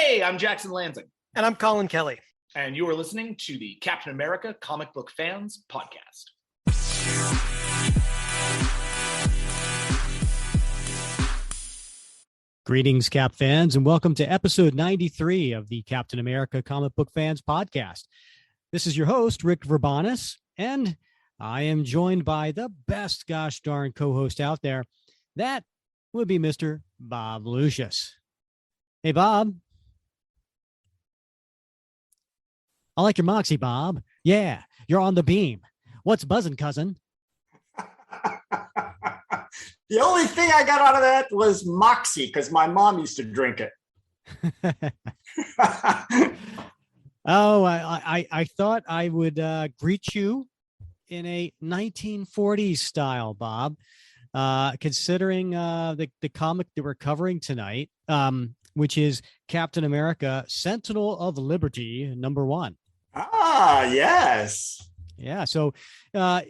Hey, I'm Jackson Lanzing. And I'm Colin Kelly. And you are listening to the Captain America Comic Book Fans Podcast. Greetings, Cap fans, and welcome to episode 93 of the Captain America Comic Book Fans Podcast. This is your host, Rick Verbanis, and I am joined by the best gosh darn co-host out there. That would be Mr. Bob Lucius. Hey, Bob. I like your moxie, Bob. Yeah, you're on the beam. What's buzzing, cousin? The only thing I got out of that was moxie because my mom used to drink it. Oh, I thought I would greet you in a 1940s style, Bob. Considering the comic that we're covering tonight, which is Captain America, Sentinel of Liberty, #1. Ah, yes. Yeah. So the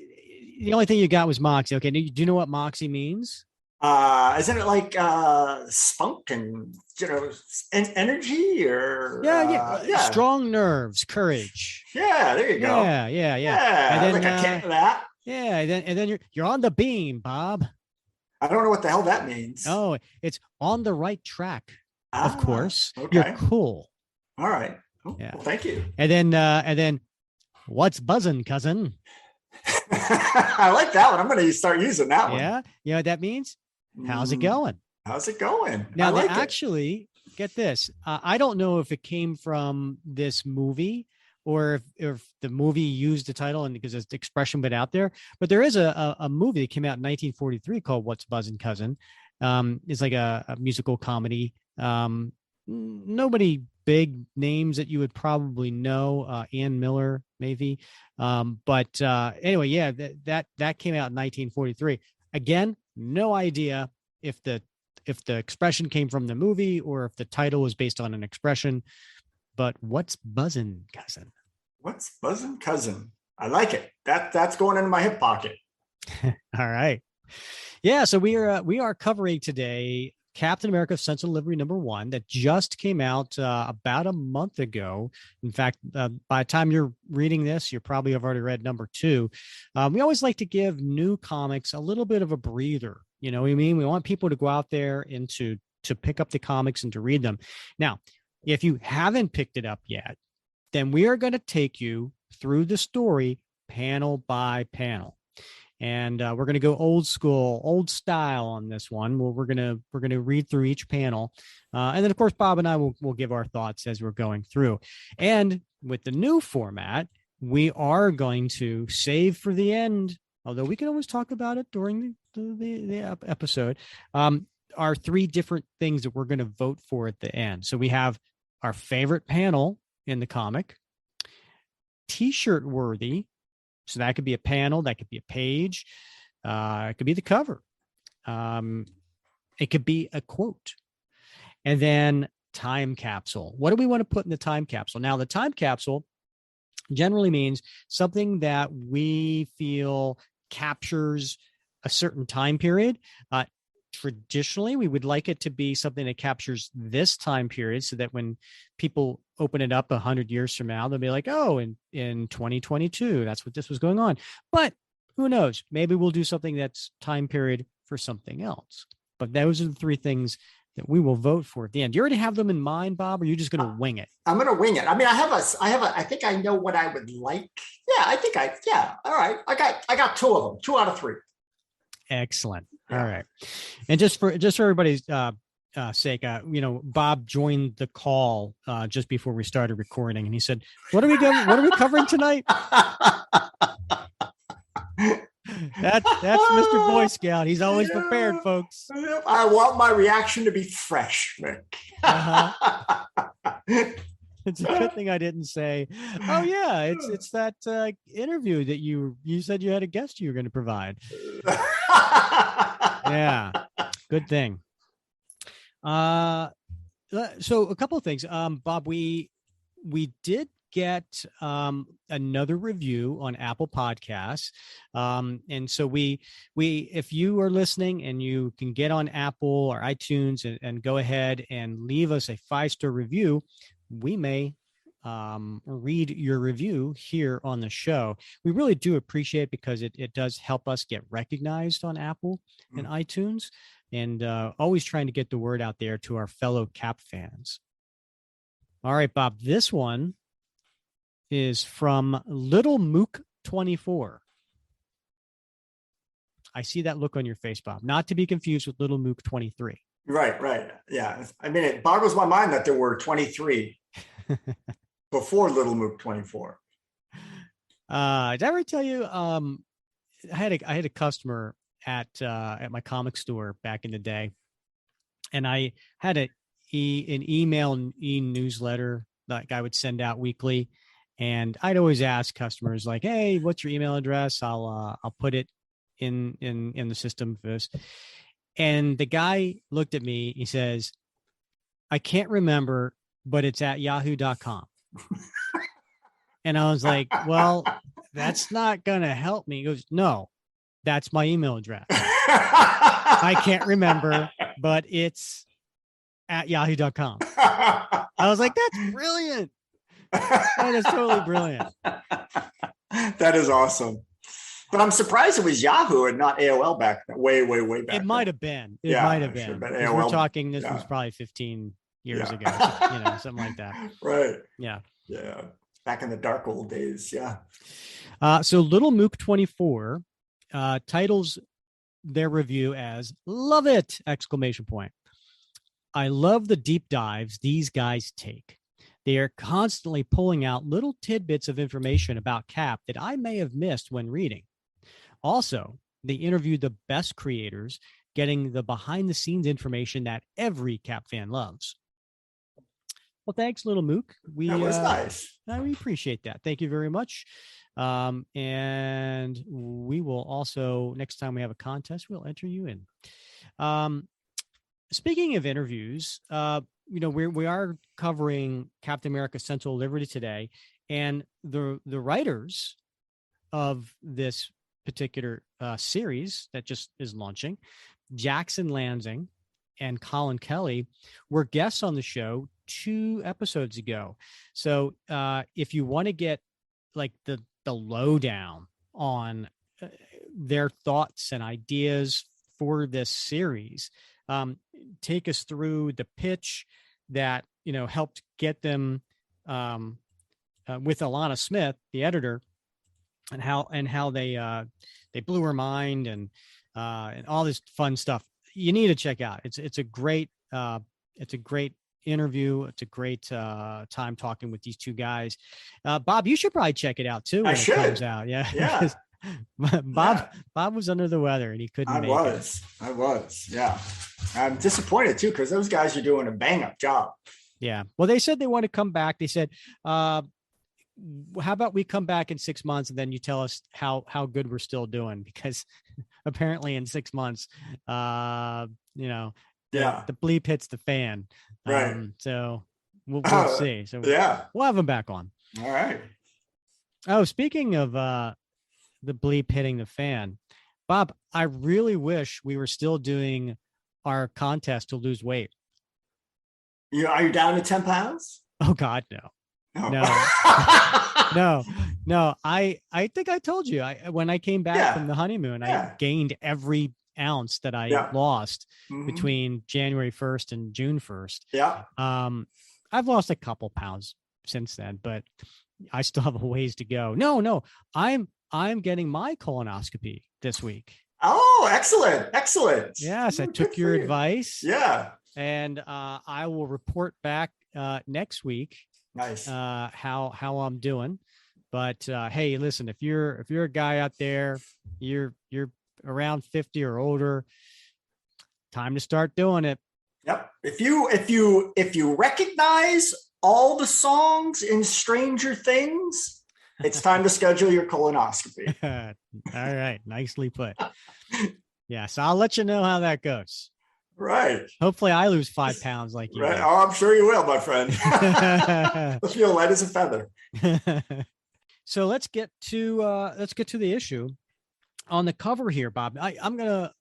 only thing you got was moxie. Okay. Do you know what moxie means? Isn't it like spunk and energy or yeah. Strong nerves, courage. Yeah, there you go. Yeah. And then, like a kid of that. Yeah, and then you're on the beam, Bob. I don't know what the hell that means. Oh, it's on the right track. Of course. Okay. You're cool. All right. Oh, yeah. Well, thank you. And then what's buzzing, cousin? I like that one. I'm going to start using that one. Yeah. You know what that means? How's it going? How's it going? Now, actually, get this. I don't know if it came from this movie or if the movie used the title and because it's the expression been out there, but there is a movie that came out in 1943 called What's Buzzin' Cousin. It's like a musical comedy. Nobody big names that you would probably know, Ann Miller, maybe. But anyway, yeah, that came out in 1943. Again, no idea if the expression came from the movie or if the title was based on an expression. But what's buzzing, cousin? What's buzzing, cousin? I like it. That's going into my hip pocket. All right. Yeah. So we are covering today Captain America Sentinel of Liberty #1 that just came out about a month ago. In fact, by the time you're reading this, you probably have already read #2. We always like to give new comics a little bit of a breather. You know what I mean? We want people to go out there and to pick up the comics and to read them. Now, if you haven't picked it up yet, then we are going to take you through the story panel by panel. And we're going to go old school, old style on this one. We're going to read through each panel. And then, of course, Bob and I will give our thoughts as we're going through. And with the new format, we are going to save for the end, although we can always talk about it during the episode, are 3 different things that we're going to vote for at the end. So we have our favorite panel in the comic, T-shirt worthy. So that could be a panel, that could be a page, it could be the cover, it could be a quote, and then time capsule. What do we want to put in the time capsule? Now, the time capsule generally means something that we feel captures a certain time period. Traditionally, we would like it to be something that captures this time period so that when people open it up 100 years from now, they'll be like, oh, in 2022, that's what this was going on. But who knows? Maybe we'll do something that's time period for something else. But those are the 3 things that we will vote for at the end. Do you already have them in mind, Bob, or are you just going to wing it? I'm going to wing it. I mean, I think I know what I would like. Yeah, all right. I got 2 of them, 2 out of 3. Excellent. All right. And just for everybody's sake, Bob joined the call just before we started recording, and he said, "What are we covering tonight?" That's Mr. Boy Scout. He's always prepared, folks. I want my reaction to be fresh, Rick. It's a good thing I didn't say, "Oh yeah, it's that interview that you said you had a guest you were going to provide." Yeah, good thing. So a couple of things, Bob. We did get another review on Apple Podcasts. And so we, if you are listening and you can get on Apple or iTunes and go ahead and leave us a 5-star review, we may read your review here on the show. We really do appreciate it because it does help us get recognized on Apple and iTunes, and always trying to get the word out there to our fellow Cap fans. All right, Bob, this one is from Little Mook 24. I see that look on your face, Bob, not to be confused with Little Mook 23. Right. Yeah. I mean, it boggles my mind that there were 23 before Little Mook 24. Did I ever tell you, I had a customer at my comic store back in the day, and I had an email and e-newsletter that I would send out weekly, and I'd always ask customers like, "Hey, what's your email address? I'll put it in the system for this." And the guy looked at me. He says, "I can't remember, but it's at yahoo.com." And I was like, "Well, that's not going to help me." He goes, "No, that's my email address. I can't remember, but it's at yahoo.com. I was like, "That's brilliant. That is totally brilliant." That is awesome. But I'm surprised it was Yahoo and not AOL back then. Way back. It might have been. It might have been. We're talking, this was probably 15 years ago, something like that. Right. Yeah. Back in the dark old days. Yeah. So Little Mook 24 titles their review as "Love it!" ! "I love the deep dives these guys take. They are constantly pulling out little tidbits of information about Cap that I may have missed when reading. Also, they interviewed the best creators, getting the behind-the-scenes information that every Cap fan loves." Well, thanks, Little Mook. That was nice. We appreciate that. Thank you very much. And we will also, next time we have a contest, we'll enter you in. Speaking of interviews, we are covering Captain America: Sentinel of Liberty today, and the writers of this particular series that just is launching, Jackson Lanzing and Collin Kelly, were guests on the show 2 episodes ago. So if you want to get like the lowdown on their thoughts and ideas for this series, take us through the pitch that helped get them with Alana Smith, the editor, and how they blew her mind and all this fun stuff. You need to check out. It's a great interview. It's a great time talking with these 2 guys. Bob, you should probably check it out too when it comes out. Yeah. Bob was under the weather and he couldn't make it. I was. Yeah. I'm disappointed too, because those guys are doing a bang up job. Yeah. Well, they said they want to come back. They said, how about we come back in 6 months and then you tell us how good we're still doing? Because apparently in 6 months, the bleep hits the fan. Right. So we'll see. So we'll have them back on. All right. Oh, speaking of the bleep hitting the fan, Bob, I really wish we were still doing our contest to lose weight. Are you down to 10 pounds? Oh God, no. No. I think I told you when I came back from the honeymoon, I gained every ounce that I lost between January 1st and June 1st. Yeah. I've lost a couple pounds since then, but I still have a ways to go. No, I'm getting my colonoscopy this week. Oh, excellent. Yes, I took your advice. Yeah. And I will report back next week. Nice. How I'm doing. But hey, listen, if you're a guy out there, you're around 50 or older, time to start doing it. Yep. If you recognize all the songs in Stranger Things, it's time to schedule your colonoscopy. All right. Nicely put. Yeah. So I'll let you know how that goes. Right. Hopefully I lose 5 pounds like you. Right. Oh, I'm sure you will, my friend. Let's feel light as a feather. So let's get to the issue on the cover here, Bob. I'm gonna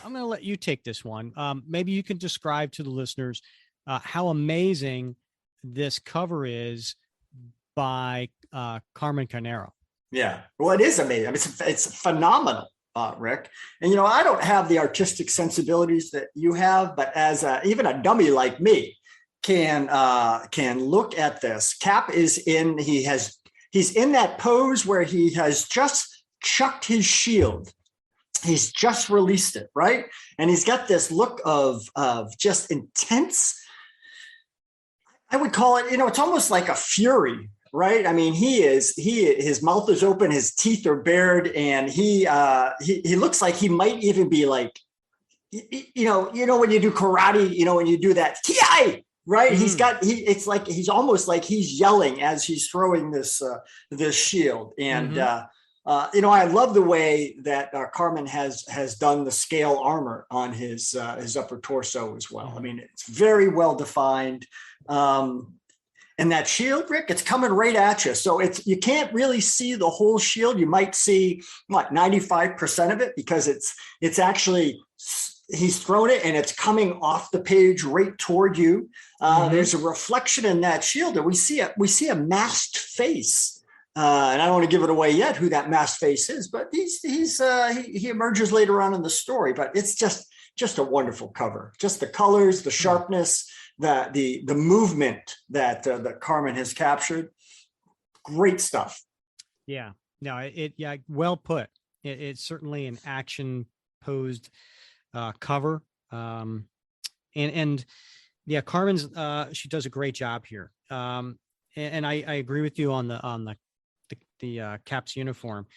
let you take this one. Maybe you can describe to the listeners how amazing this cover is by Carmen Carnero. Yeah. Well, it is amazing. I mean, it's phenomenal, Rick. And, I don't have the artistic sensibilities that you have, but as even a dummy like me can look at this. Cap is he's in that pose where he has just chucked his shield. He's just released it, right? And he's got this look of just intense, I would call it, it's almost like a fury, right? I mean, his mouth is open, his teeth are bared, and he looks like he might even be like, when you do karate, when you do that, ki, right? Mm. It's like, he's almost like he's yelling as he's throwing this shield. And, I love the way that Carmen has done the scale armor on his upper torso as well. I mean, it's very well defined. And that shield, Rick, it's coming right at you. So you can't really see the whole shield. You might see 95% of it because it's actually, he's thrown it and it's coming off the page right toward you. There's a reflection in that shield, and we see a masked face. And I don't want to give it away yet who that masked face is, but he emerges later on in the story. But it's just a wonderful cover. Just the colors, the sharpness, the movement that Carmen has captured. Great stuff. Yeah. No, well put. It's certainly an action posed cover. And yeah, Carmen's she does a great job here. And I agree with you on the Cap's uniform.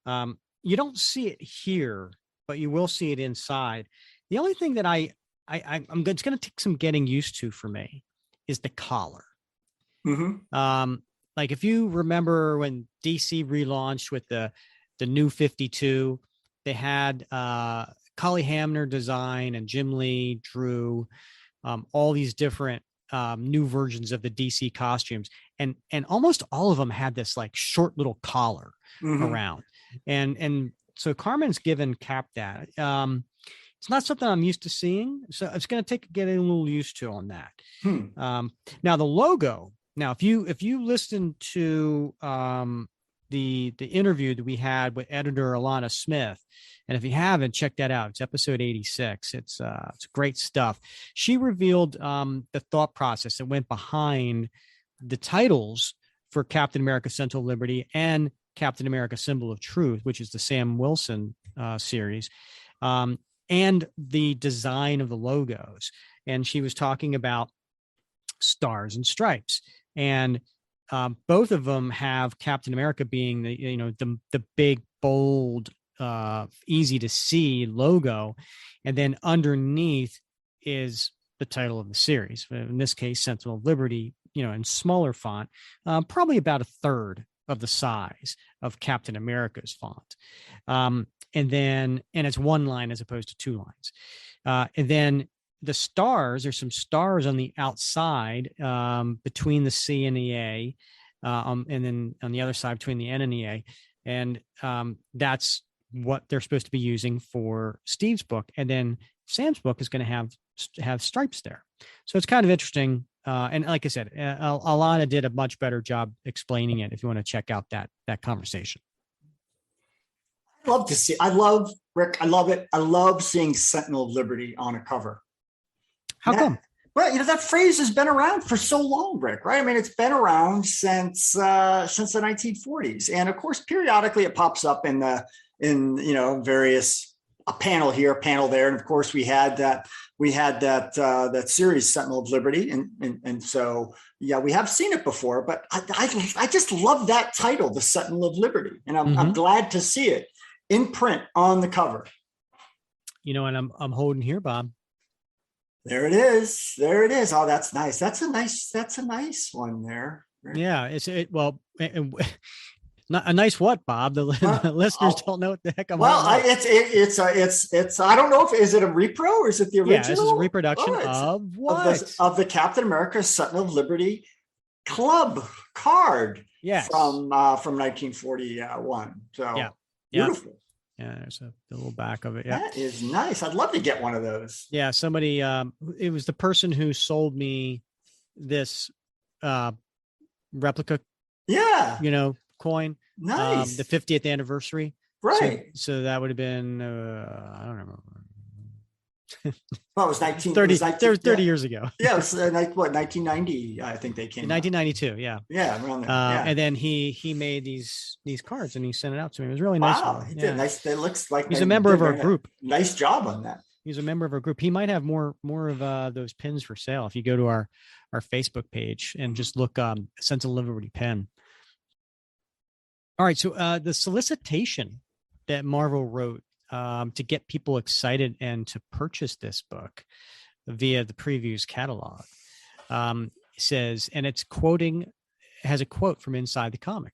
You don't see it here, but you will see it inside. The only thing that it's going to take some getting used to for me is the collar. Like if you remember when DC relaunched with the new 52, they had Cully Hamner design and Jim Lee drew all these different new versions of the DC costumes, and almost all of them had this like short little collar around, and so Carmen's given Cap that. It's not something I'm used to seeing, so it's going to take getting a little used to on that. Now the logo. Now, if you listen to the interview that we had with editor Alana Smith, and if you haven't, check that out. It's episode 86. It's great stuff. She revealed the thought process that went behind the titles for Captain America: Sentinel of Liberty and Captain America: Symbol of Truth, which is the Sam Wilson series. And the design of the logos. And she was talking about stars and stripes. And both of them have Captain America being the big, bold, easy to see logo. And then underneath is the title of the series. In this case, Sentinel of Liberty, in smaller font, probably about a third of the size of Captain America's font. And it's one line as opposed to two lines. And then the stars, there's some stars on the outside between the C and the A, and then on the other side between the N and the A. And that's what they're supposed to be using for Steve's book. And then Sam's book is going to have stripes there. So it's kind of interesting. And like I said, Alana did a much better job explaining it if you want to check out that conversation. Rick, I love it. I love seeing Sentinel of Liberty on a cover. How come? Well, that phrase has been around for so long, Rick, right? I mean, it's been around since the 1940s. And of course, periodically it pops up in various, a panel here, a panel there. And of course we had that series Sentinel of Liberty. And so, yeah, we have seen it before, but I just love that title, the Sentinel of Liberty. And I'm glad to see it in print on the cover. And I'm holding here, Bob. There it is. Oh, that's nice. That's a nice one there. Yeah, not Not a nice what, Bob? The listeners don't know what the heck I'm well, on. it's I don't know if is it a repro or is it the original? Yeah, this is a reproduction of what? Of the Captain America Sentinel of Liberty club card. Yes. From 1941. So yeah. beautiful. Yeah, there's a little back of it. Yeah. That is nice. I'd love to get one of those. Yeah, somebody it was the person who sold me this replica coin. Nice. The 50th anniversary. Right. So that would have been I don't remember. Well, it was 30 years ago. Yeah, it was 1990, I think they came 1992, yeah. Yeah, around there. Yeah. And then he made these cards and he sent it out to me. It was really nice. Wow, he did nice. It looks like he's a member of our group. Nice job on that. He's a member of our group. He might have more of those pins for sale if you go to our Facebook page and just look Sentinel of Liberty pen. All right, so the solicitation that Marvel wrote to get people excited and to purchase this book via the previews catalog says, and has a quote from inside the comic.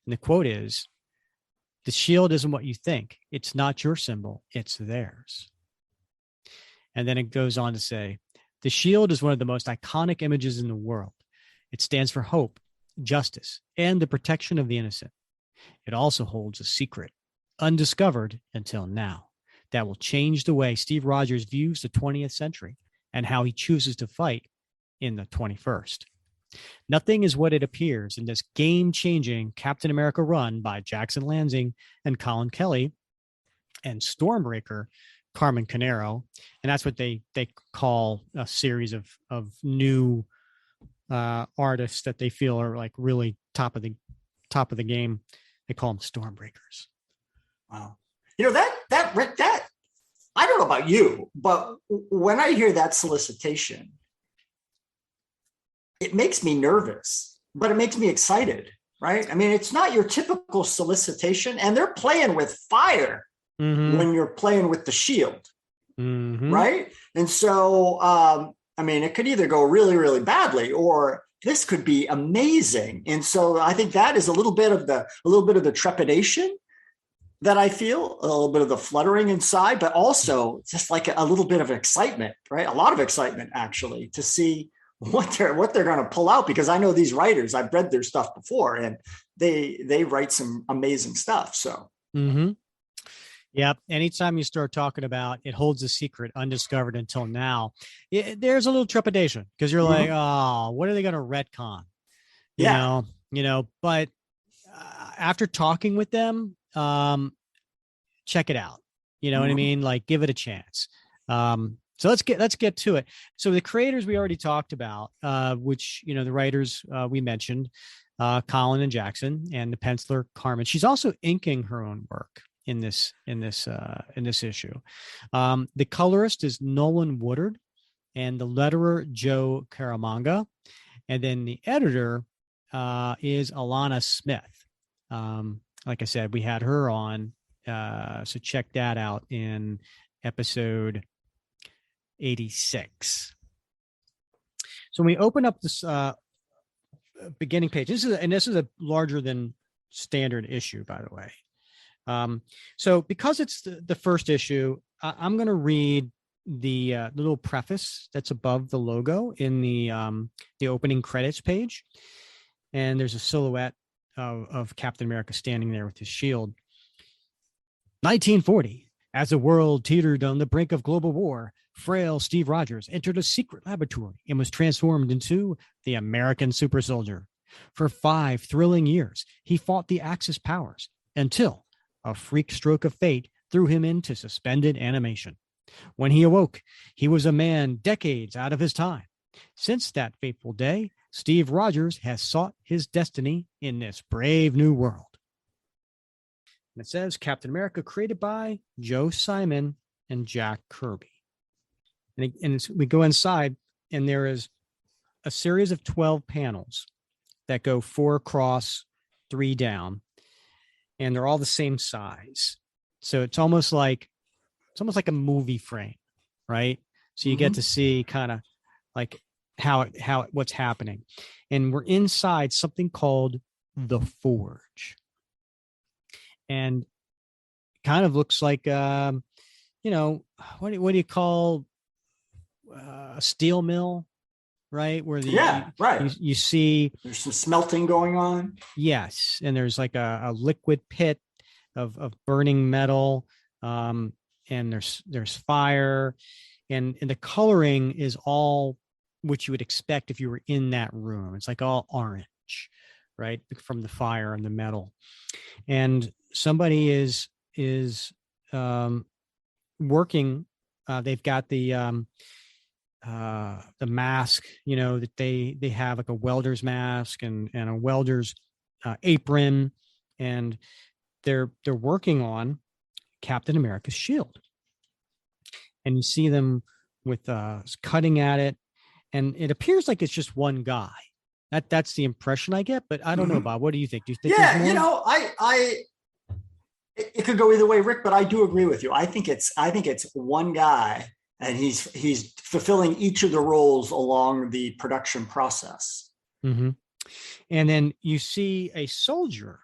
And the quote is, "The shield isn't what you think. It's not your symbol. It's theirs." And then it goes on to say, "The shield is one of the most iconic images in the world. It stands for hope, justice, and the protection of the innocent. It also holds a secret, undiscovered until now, that will change the way Steve Rogers views the 20th century and how he chooses to fight in the 21st. Nothing is what it appears in this game-changing Captain America run by Jackson Lanzing and Collin Kelly and Stormbreaker, Carmen Carnero." And that's what they call a series of new artists that they feel are like really top of the game. They call them Stormbreakers. Wow. That Rick, that I don't know about you, but when I hear that solicitation, it makes me nervous, but it makes me excited, right? I mean, it's not your typical solicitation, and they're playing with fire when you're playing with the shield, right? And so, I mean, it could either go really, really badly, or this could be amazing. And so I think that is a little bit of the trepidation that I feel, a little bit of the fluttering inside, but also just like a little bit of excitement, right? A lot of excitement actually to see what they're going to pull out, because I know these writers, I've read their stuff before, and they write some amazing stuff. So. Yeah. Anytime you start talking about it holds a secret undiscovered until now, there's a little trepidation because you're like, oh, what are they going to retcon? You know, but after talking with them, check it out. You know what I mean? Like, give it a chance. So let's get to it. So the creators we already talked about, which, the writers we mentioned, Collin and Jackson, and the penciler Carmen. She's also inking her own work in this issue. The colorist is Nolan Woodard, and the letterer Joe Caramagna, and then the editor is Alana Smith. Like I said, we had her on, so check that out in episode 86. So when we open up this beginning page, this is a larger than standard issue, by the way. So because it's the first issue, I'm going to read the little preface that's above the logo in the opening credits page, and there's a silhouette of Captain America standing there with his shield. 1940, as the world teetered on the brink of global war, frail Steve Rogers entered a secret laboratory and was transformed into the American super soldier. For 5 thrilling years, he fought the Axis powers until a freak stroke of fate threw him into suspended animation. When he awoke, he was a man decades out of his time. Since that fateful day, Steve Rogers has sought his destiny in this brave new world. And it says Captain America, created by Joe Simon and Jack Kirby. And we go inside, and there is a series of 12 panels that go 4 across, 3 down, and they're all the same size. So it's almost like a movie frame, right? So you get to see kind of like what's happening. And we're inside something called the Forge. and kind of looks like what do you call a steel mill, right? Where you see there's some smelting going on. Yes, and there's like a liquid pit of burning metal, and there's fire, and the coloring is all what you would expect if you were in that room. It's like all orange, right, from the fire and the metal. And somebody is working. They've got the mask, that they have like a welder's mask and a welder's apron, and they're working on Captain America's shield. And you see them with cutting at it, and it appears like it's just one guy. That's the impression I get, but I don't know, Bob. What do you think? Do you think? Yeah, it could go either way, Rick, but I do agree with you. I think it's one guy, and he's fulfilling each of the roles along the production process. Mm-hmm. And then you see a soldier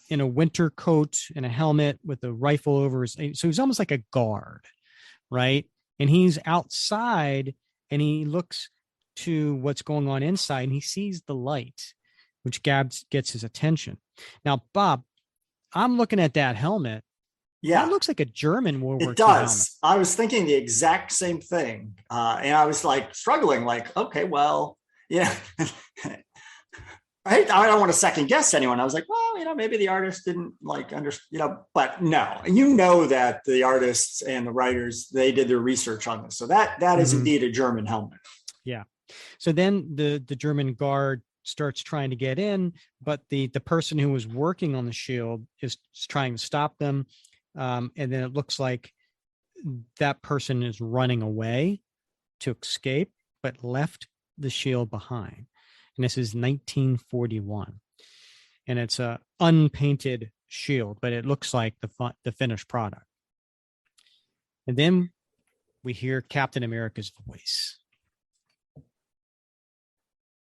in a winter coat and a helmet with a rifle over his, so he's almost like a guard, right? And he's outside, and he looks to what's going on inside, and he sees the light, which gets his attention. Now, Bob, I'm looking at that helmet. Yeah, it looks like a German World War II does. Helmet. I was thinking the exact same thing, and I was like struggling. Like, okay, well, yeah. I don't want to second guess anyone. I was like, well, maybe the artist didn't understand, but no, that the artists and the writers, they did their research on this. So that is indeed a German helmet. Yeah. So then the German guard starts trying to get in, but the person who was working on the shield is trying to stop them. And then it looks like that person is running away to escape, but left the shield behind. And this is 1941. And it's a unpainted shield, but it looks like the finished product. And then we hear Captain America's voice.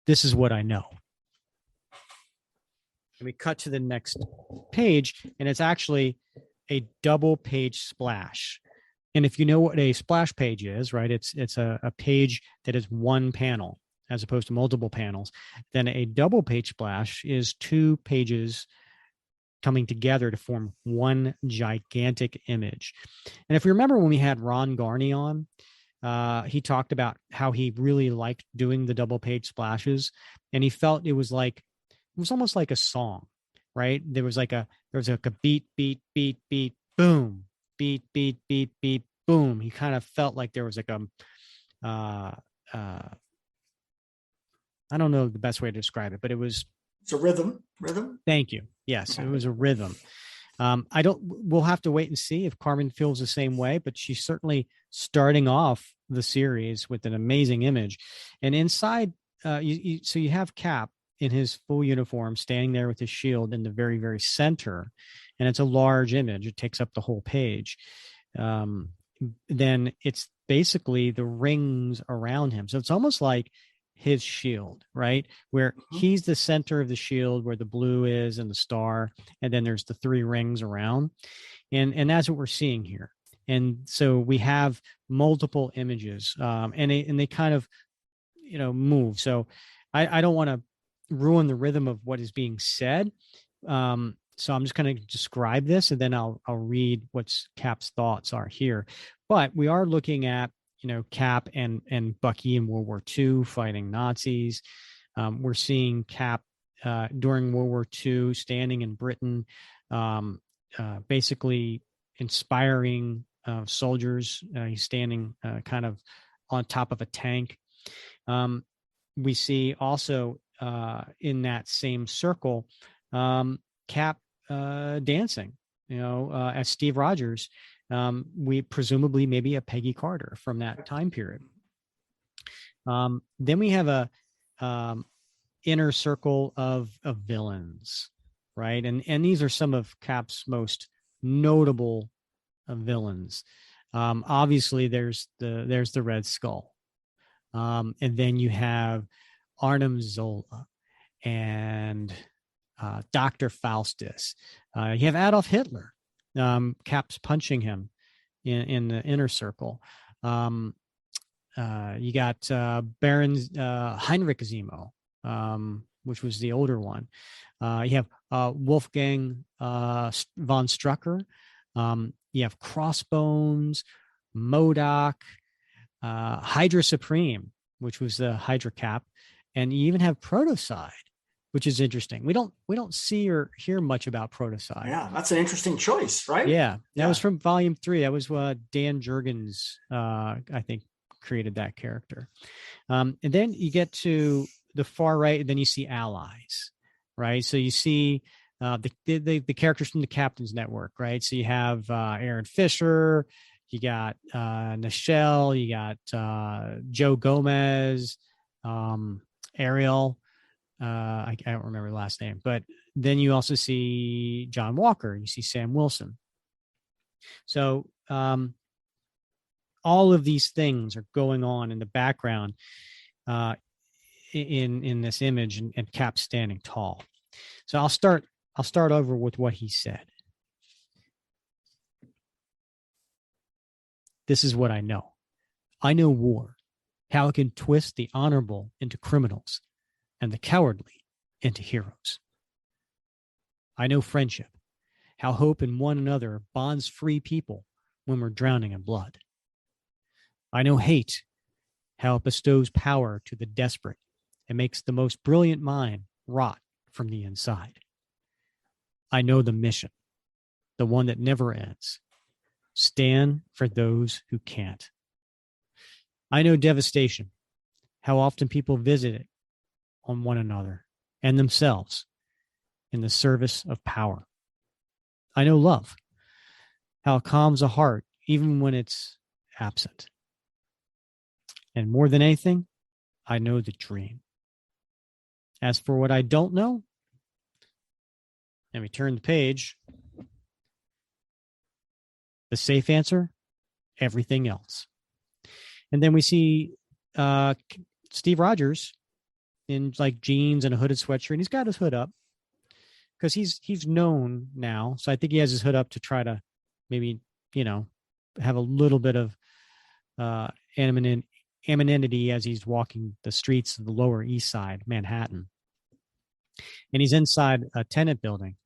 This is what I know. And we cut to the next page, and it's actually a double page splash. And if you know what a splash page is, right, it's a page that is one panel as opposed to multiple panels. Then a double page splash is two pages coming together to form one gigantic image. And if you remember when we had Ron Garney on, he talked about how he really liked doing the double page splashes, and he felt it was almost like a song, right? There was like a beat, beat, beat, beat, boom, beat, beat, beat, beat, boom. He kind of felt like there was like I don't know the best way to describe it, but it's a rhythm. Thank you. Yes, okay. It was a rhythm. We'll have to wait and see if Carmen feels the same way, but she's certainly starting off the series with an amazing image. And inside, so you have Cap in his full uniform standing there with his shield in the very, very center. And it's a large image. It takes up the whole page. Then it's basically the rings around him. So it's almost like his shield, right? Where he's the center of the shield, where the blue is and the star, and then there's the three rings around. And that's what we're seeing here. And so we have multiple images, and they kind of, move. So I don't want to ruin the rhythm of what is being said. So I'm just going to describe this, and then I'll read what's Cap's thoughts are here. But we are looking at, Cap and Bucky in World War II fighting Nazis. We're seeing Cap during World War II standing in Britain, basically inspiring soldiers. He's standing kind of on top of a tank. We see also in that same circle, Cap dancing, as Steve Rogers. We presumably maybe a Peggy Carter from that time period. Then we have a inner circle of villains, right? And these are some of Cap's most notable villains. Obviously, there's the Red Skull, and then you have Arnim Zola and Dr. Faustus. You have Adolf Hitler. Cap's punching him in the inner circle. You got Baron Heinrich Zemo, which was the older one. You have Wolfgang von Strucker. You have Crossbones, MODOK, Hydra Supreme, which was the Hydra Cap, and you even have Protocide, which is interesting. We don't see or hear much about Protocide. Yeah, that's an interesting choice, right? Yeah, that was from Volume 3. That was Dan Jurgens, I think, created that character. And then you get to the far right, and then you see allies, right? So you see the characters from the Captain's Network, right? So you have Aaron Fisher, you got Nichelle, you got Joe Gomez, Ariel. I don't remember the last name, but then you also see John Walker, you see Sam Wilson. So all of these things are going on in the background in this image, and Cap standing tall. So I'll start over with what he said. This is what I know. I know war, how it can twist the honorable into criminals and the cowardly into heroes. I know friendship, how hope in one another bonds free people when we're drowning in blood. I know hate, how it bestows power to the desperate and makes the most brilliant mind rot from the inside. I know the mission, the one that never ends. Stand for those who can't. I know devastation, how often people visit it on one another and themselves in the service of power. I know love, how it calms a heart even when it's absent. And more than anything, I know the dream. As for what I don't know, let me turn the page. The safe answer, everything else. And then we see Steve Rogers in like jeans and a hooded sweatshirt, and he's got his hood up because he's known now. So I think he has his hood up to try to maybe, have a little bit of anonymity as he's walking the streets of the Lower East Side, Manhattan. And he's inside a tenant building.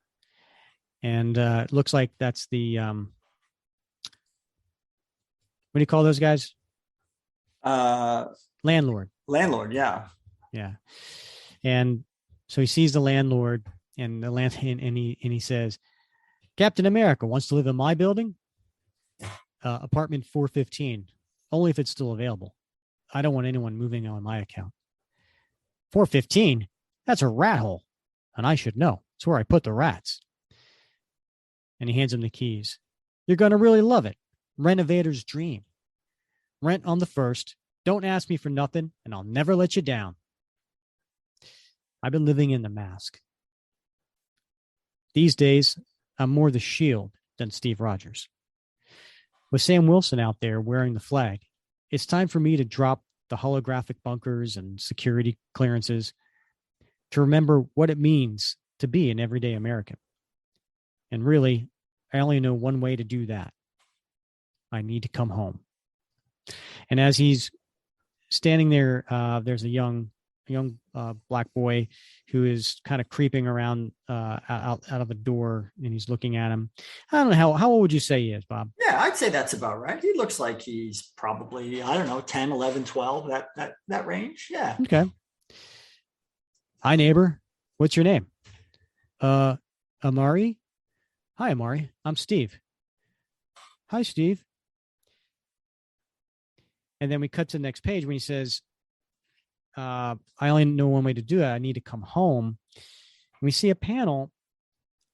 And it looks like that's the, what do you call those guys? Landlord. Landlord, yeah. Yeah. And so he sees the landlord and he says, Captain America wants to live in my building? Apartment 415, only if it's still available. I don't want anyone moving on my account. 415? That's a rat hole. And I should know. It's where I put the rats. And he hands him the keys. You're going to really love it. Renovator's dream. Rent on the first. Don't ask me for nothing, and I'll never let you down. I've been living in the mask. These days, I'm more the Shield than Steve Rogers. With Sam Wilson out there wearing the flag, it's time for me to drop the holographic bunkers and security clearances to remember what it means to be an everyday American. And really, I only know one way to do that. I need to come home. And as he's standing there, there's a young black boy who is kind of creeping around out of a door, and he's looking at him. I don't know, how old would you say he is, Bob? Yeah, I'd say that's about right. He looks like he's probably, 10, 11, 12, that range. Yeah. Okay. Hi, neighbor. What's your name? Amari? Hi, Amari. I'm Steve. Hi, Steve. And then we cut to the next page when he says, I only know one way to do it. I need to come home. We see a panel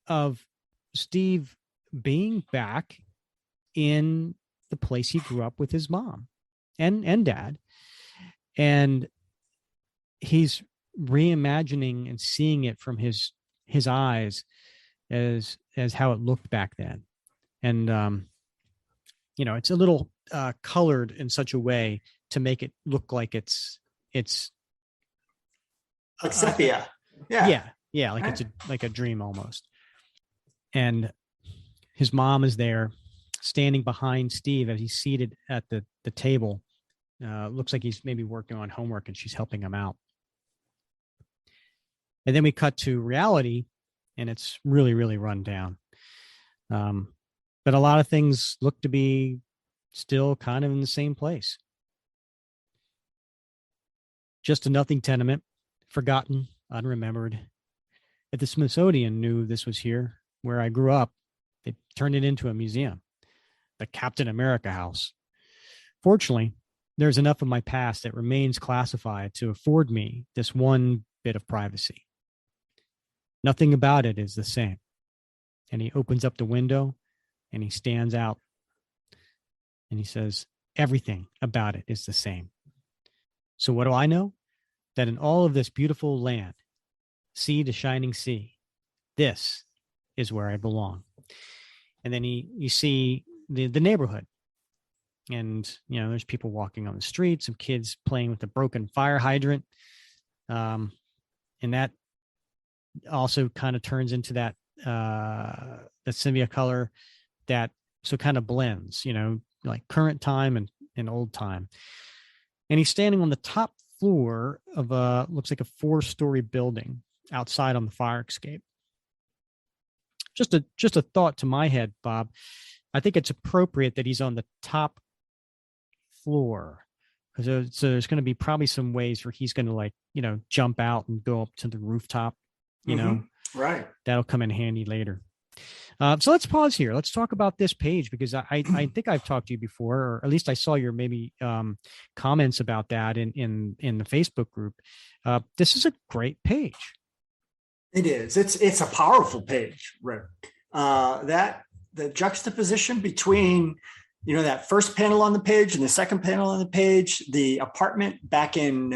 of Steve being back in the place he grew up with his mom and dad. And he's reimagining and seeing it from his eyes as how it looked back then. And, it's a little colored in such a way to make it look like it's like sepia. Yeah. Yeah, like it's like a dream almost. And his mom is there standing behind Steve as he's seated at the table. Looks like he's maybe working on homework and she's helping him out. And then we cut to reality and it's really, really run down. But a lot of things look to be still kind of in the same place. Just a nothing tenement, forgotten, unremembered. If the Smithsonian knew this was here, where I grew up, they turned it into a museum, the Captain America house. Fortunately, there's enough of my past that remains classified to afford me this one bit of privacy. Nothing about it is the same. And he opens up the window and he stands out and he says, everything about it is the same. So what do I know? That in all of this beautiful land, sea to shining sea, this is where I belong. And then you see the neighborhood. And, there's people walking on the street, some kids playing with a broken fire hydrant. And that also kind of turns into that sepia color that so kind of blends, like current time and old time. And he's standing on the top floor of looks like a 4-story building outside on the fire escape. Just a thought to my head, Bob. I think it's appropriate that he's on the top floor because so there's going to be probably some ways where he's going to jump out and go up to the rooftop. Right. That'll come in handy later. So let's pause here. Let's talk about this page because I think I've talked to you before, or at least I saw your maybe comments about that in the Facebook group. This is a great page. It is. It's a powerful page, Rick. That the juxtaposition between that first panel on the page and the second panel on the page, the apartment back in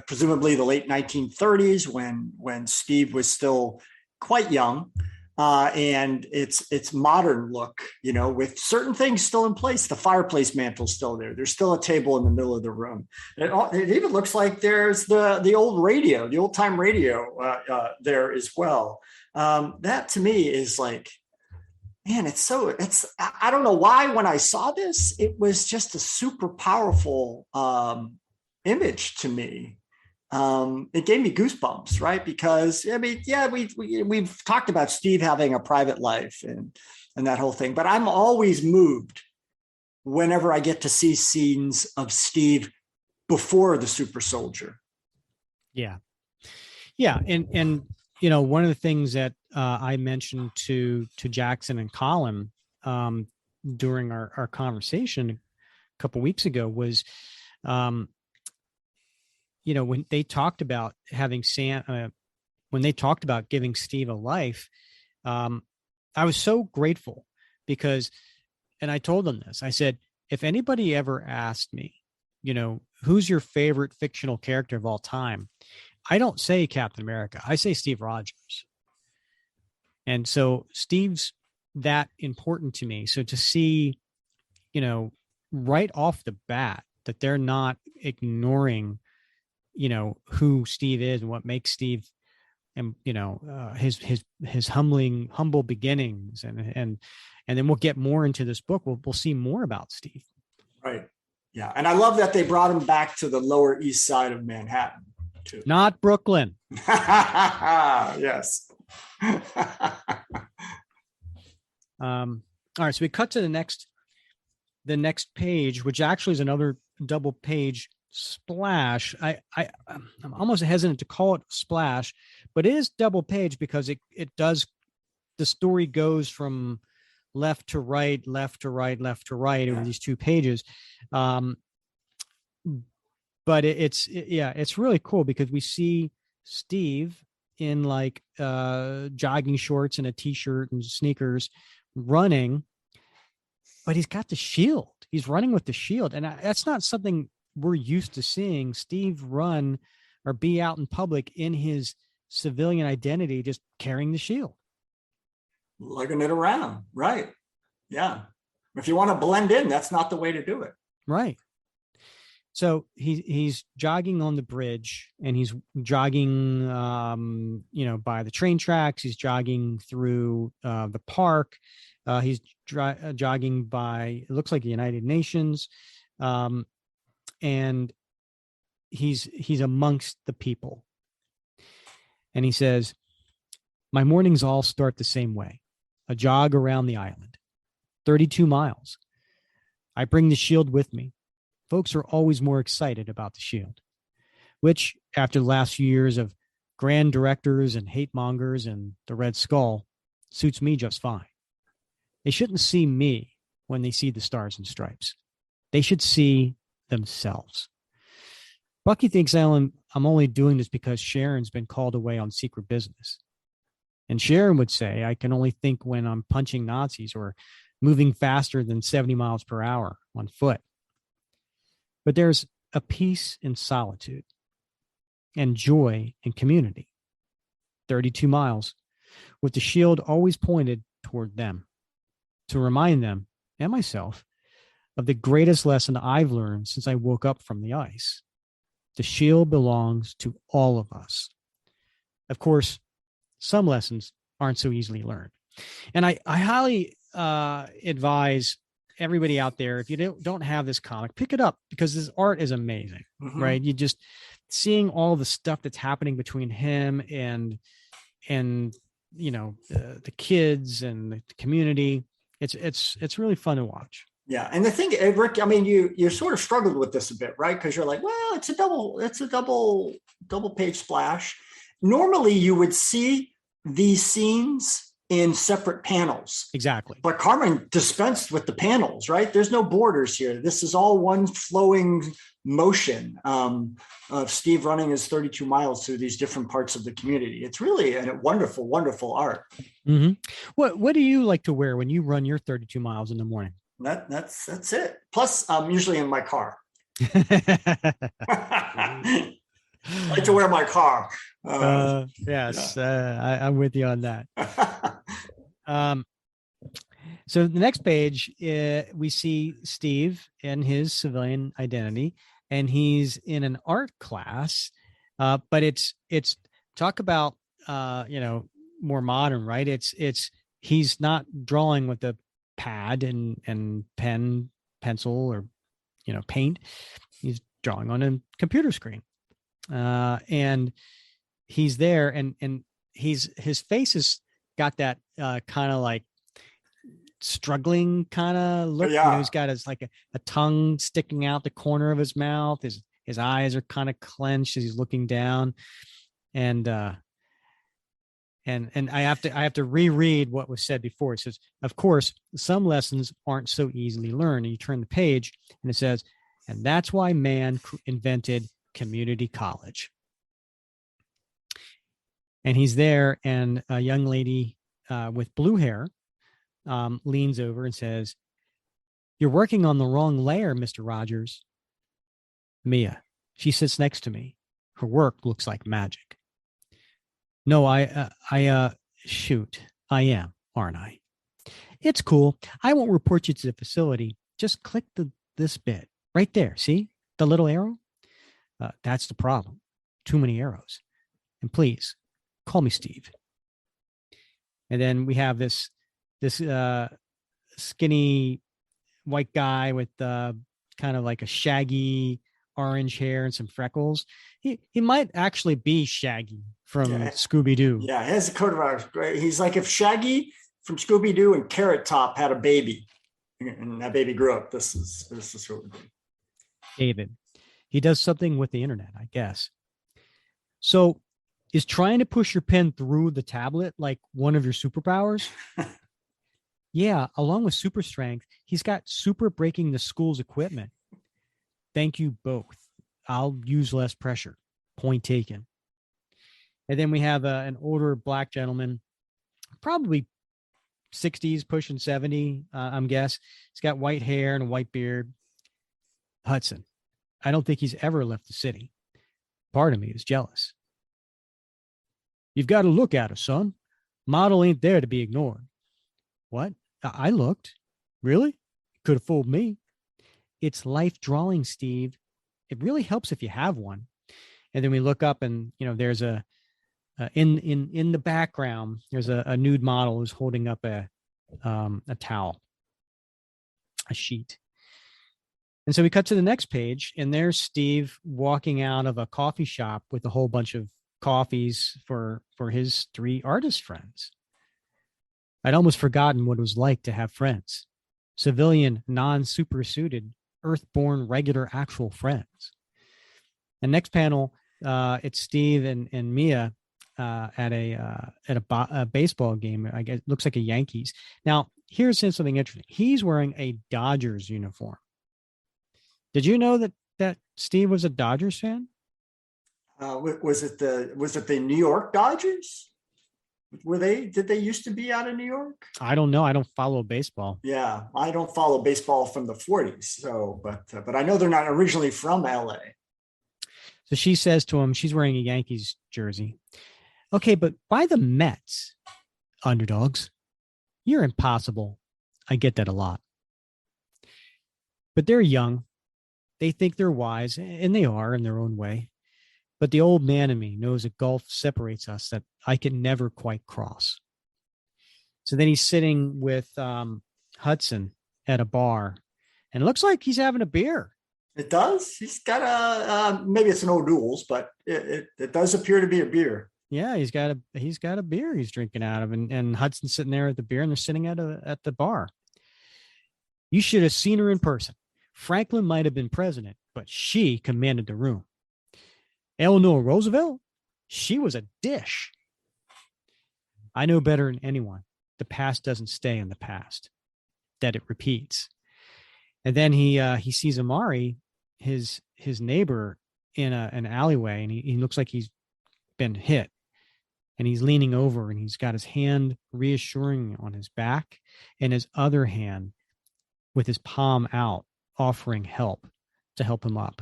presumably the late 1930s when Steve was still quite young. And its modern look, with certain things still in place. The fireplace mantle's still there. There's still a table in the middle of the room. It even looks like there's the old radio, the old time radio there as well. That to me is like, man, I don't know why when I saw this, it was just a super powerful image to me. It gave me goosebumps, right? Because we've talked about Steve having a private life and that whole thing, but I'm always moved whenever I get to see scenes of Steve before the super soldier. Yeah. Yeah. And one of the things that I mentioned to Jackson and Collin during our conversation a couple of weeks ago was, when they talked about having when they talked about giving Steve a life, I was so grateful because, and I told them this, I said, if anybody ever asked me, who's your favorite fictional character of all time? I don't say Captain America. I say Steve Rogers. And so Steve's that important to me. So to see, right off the bat that they're not ignoring who Steve is and what makes Steve and his humble beginnings and then we'll get more into this book. We'll see more about Steve. Right. Yeah. And I love that they brought him back to the Lower East Side of Manhattan too. Not Brooklyn. Yes. All right. So we cut to the next page, which actually is another double page splash. I'm almost hesitant to call it splash, but it is double page because it does, the story goes from left to right, left to right, left to right over these two pages. But it's really cool because we see Steve in like jogging shorts and a t-shirt and sneakers running, but he's got the shield. He's running with the shield. And that's not something we're used to seeing Steve run or be out in public in his civilian identity, just carrying the shield. Lugging it around. Right. Yeah. If you want to blend in, that's not the way to do it. Right. So he's jogging on the bridge, and he's jogging, by the train tracks. He's jogging through the park. He's jogging by, it looks like the United Nations, and he's amongst the people. And he says, "My mornings all start the same way: a jog around the island, 32 miles. I bring the shield with me. Folks are always more excited about the shield, which, after the last few years of grand directors and hate mongers and the Red Skull, suits me just fine. They shouldn't see me when they see the stars and stripes. They should see themselves. Bucky thinks I'm only doing this because Sharon's been called away on secret business. And Sharon would say I can only think when I'm punching Nazis or moving faster than 70 miles per hour on foot. But there's a peace in solitude and joy in community. 32 miles, with the shield always pointed toward them, to remind them and myself of the greatest lesson I've learned since I woke up from the ice. The shield belongs to all of us. Of course, some lessons aren't so easily learned. And I highly advise everybody out there, if you don't have this comic, pick it up, because this art is amazing, right? You just seeing all the stuff that's happening between him and the kids and the community. It's really fun to watch. Yeah, and the thing, Rick, I mean, you sort of struggled with this a bit, right? Because you're like, well, it's a double page splash. Normally, you would see these scenes in separate panels. Exactly. But Carmen dispensed with the panels, right? There's no borders here. This is all one flowing motion of Steve running his 32 miles through these different parts of the community. It's really a wonderful, wonderful art. Mm-hmm. What do you like to wear when you run your 32 miles in the morning? That's it. Plus, I'm usually in my car. I like to wear my car. Yes, yeah. I'm with you on that. So the next page, we see Steve in his civilian identity, and he's in an art class. But it's talk about more modern, right? It's he's not drawing with a pad and pen, pencil, or paint. He's drawing on a computer screen. And he's there, and his face has got that kind of like struggling kind of look. Yeah. He's got his like a tongue sticking out the corner of his mouth. His eyes are kind of clenched as he's looking down. And I have to reread what was said before. It says, of course, some lessons aren't so easily learned. And you turn the page, and it says, and that's why man invented community college. And he's there, and a young lady with blue hair leans over and says, "You're working on the wrong layer, Mr. Rogers." Mia, she sits next to me. Her work looks like magic. No, shoot, I am, aren't I? It's cool. I won't report you to the facility. Just click this bit right there. See the little arrow? That's the problem. Too many arrows. And please call me Steve. And then we have this skinny white guy with kind of like a shaggy orange hair and some freckles. He might actually be Shaggy from Scooby-Doo. Yeah, he has a coat of ours. He's like if Shaggy from Scooby-Doo and Carrot Top had a baby, and that baby grew up. This is who it would be. David. He does something with the internet, I guess. So is trying to push your pen through the tablet like one of your superpowers? Yeah, along with super strength, he's got super breaking the school's equipment. Thank you both. I'll use less pressure. Point taken. And then we have an older black gentleman, probably 60s, pushing 70, I'm guess. He's got white hair and a white beard. Hudson. I don't think he's ever left the city. Part of me is jealous. You've got to look at her, son. Model ain't there to be ignored. What? I looked. Really? Could have fooled me. It's life drawing, Steve. it really helps if you have one. And then we look up and, there's in the background, there's a nude model who's holding up a towel, a sheet. And so we cut to the next page, and there's Steve walking out of a coffee shop with a whole bunch of coffees for his 3 artist friends. I'd almost forgotten what it was like to have friends, civilian, non-supersuited, earthborn, regular, actual friends. And next panel, it's Steve and Mia at a baseball game. I guess it looks like a Yankees. Now, here's something interesting. He's wearing a Dodgers uniform. Did you know that Steve was a Dodgers fan? Was it the New York Dodgers? Did they used to be out of New York? I don't know. I don't follow baseball. Yeah, I don't follow baseball from the 40s. So, but I know they're not originally from LA. So she says to him, she's wearing a Yankees jersey. Okay, but why the Mets? Underdogs. You're impossible. I get that a lot. But they're young. They think they're wise, and they are in their own way. But the old man in me knows a gulf separates us that I can never quite cross. So then he's sitting with Hudson at a bar, and it looks like he's having a beer. It does. He's got maybe it's an O'Doul's, but it does appear to be a beer. Yeah, he's got a beer he's drinking out of, and Hudson's sitting there at the beer, and they're sitting at the bar. You should have seen her in person. Franklin might have been president, but she commanded the room. Eleanor Roosevelt, she was a dish. I know better than anyone. The past doesn't stay in the past, that it repeats. And then he sees Amari, his neighbor, in an alleyway, and he looks like he's been hit. And he's leaning over, and he's got his hand reassuring on his back, and his other hand with his palm out, offering help to help him up.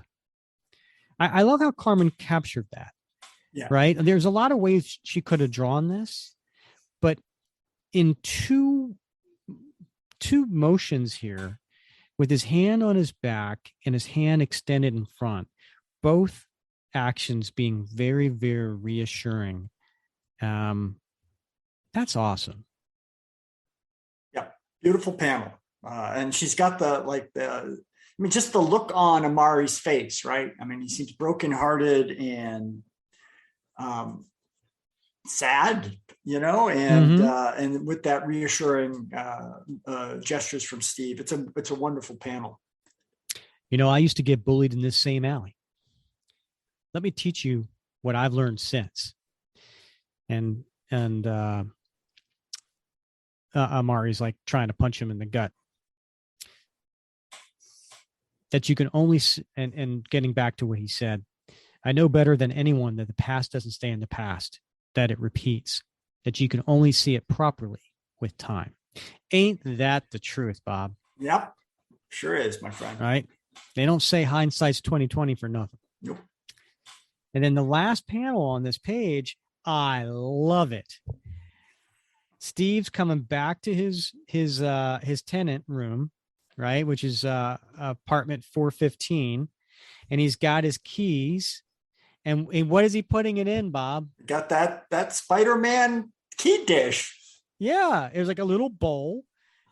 I love how Carmen captured that. Yeah. Right. There's a lot of ways she could have drawn this, but in two motions here, with his hand on his back and his hand extended in front, both actions being very, very reassuring. That's awesome. Yeah. Beautiful panel. And she's got just the look on Amari's face, right? I mean, he seems brokenhearted and sad, and with that reassuring gestures from Steve, it's a wonderful panel. I used to get bullied in this same alley. Let me teach you what I've learned since. And Amari's like trying to punch him in the gut. That you can only, and getting back to what he said, I know better than anyone that the past doesn't stay in the past, that it repeats, that you can only see it properly with time. Ain't that the truth, Bob? Yep, sure is, my friend. Right? They don't say hindsight's 20/20 for nothing. Nope. And then the last panel on this page, I love it. Steve's coming back to his tenant room, right, which is apartment 415, and he's got his keys, and what is he putting it in, Bob? Got that Spider-Man key dish. Yeah, it was like a little bowl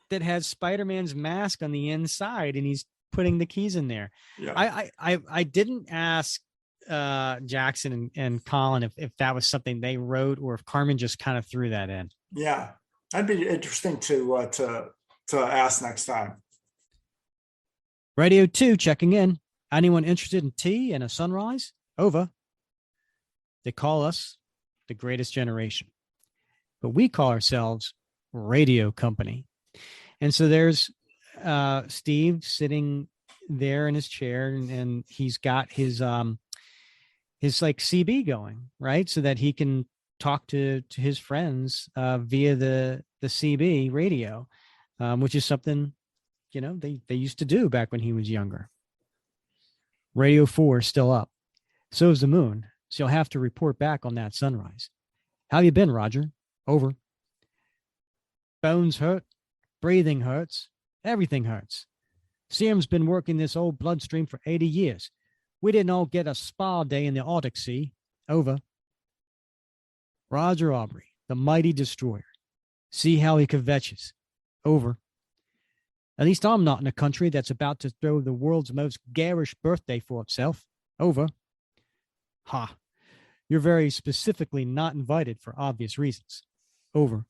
that has Spider-Man's mask on the inside, and he's putting the keys in there. Yeah. I didn't ask Jackson and Collin if that was something they wrote or if Carmen just kind of threw that in. Yeah, that'd be interesting to ask next time. Radio 2 checking in. Anyone interested in tea and a sunrise? Over. They call us the greatest generation, but we call ourselves Radio Company. And so there's Steve sitting there in his chair, and he's got his like CB going, right? So that he can talk to his friends via the CB radio, which is something, they used to do back when he was younger. Radio 4 is still up. So is the moon. So you'll have to report back on that sunrise. How you been, Roger? Over. Bones hurt. Breathing hurts. Everything hurts. Serum's been working this old bloodstream for 80 years. We didn't all get a spa day in the Arctic Sea. Over. Roger Aubrey, the mighty destroyer. See how he kvetches. Over. At least I'm not in a country that's about to throw the world's most garish birthday for itself. Over. Ha. You're very specifically not invited for obvious reasons. Over.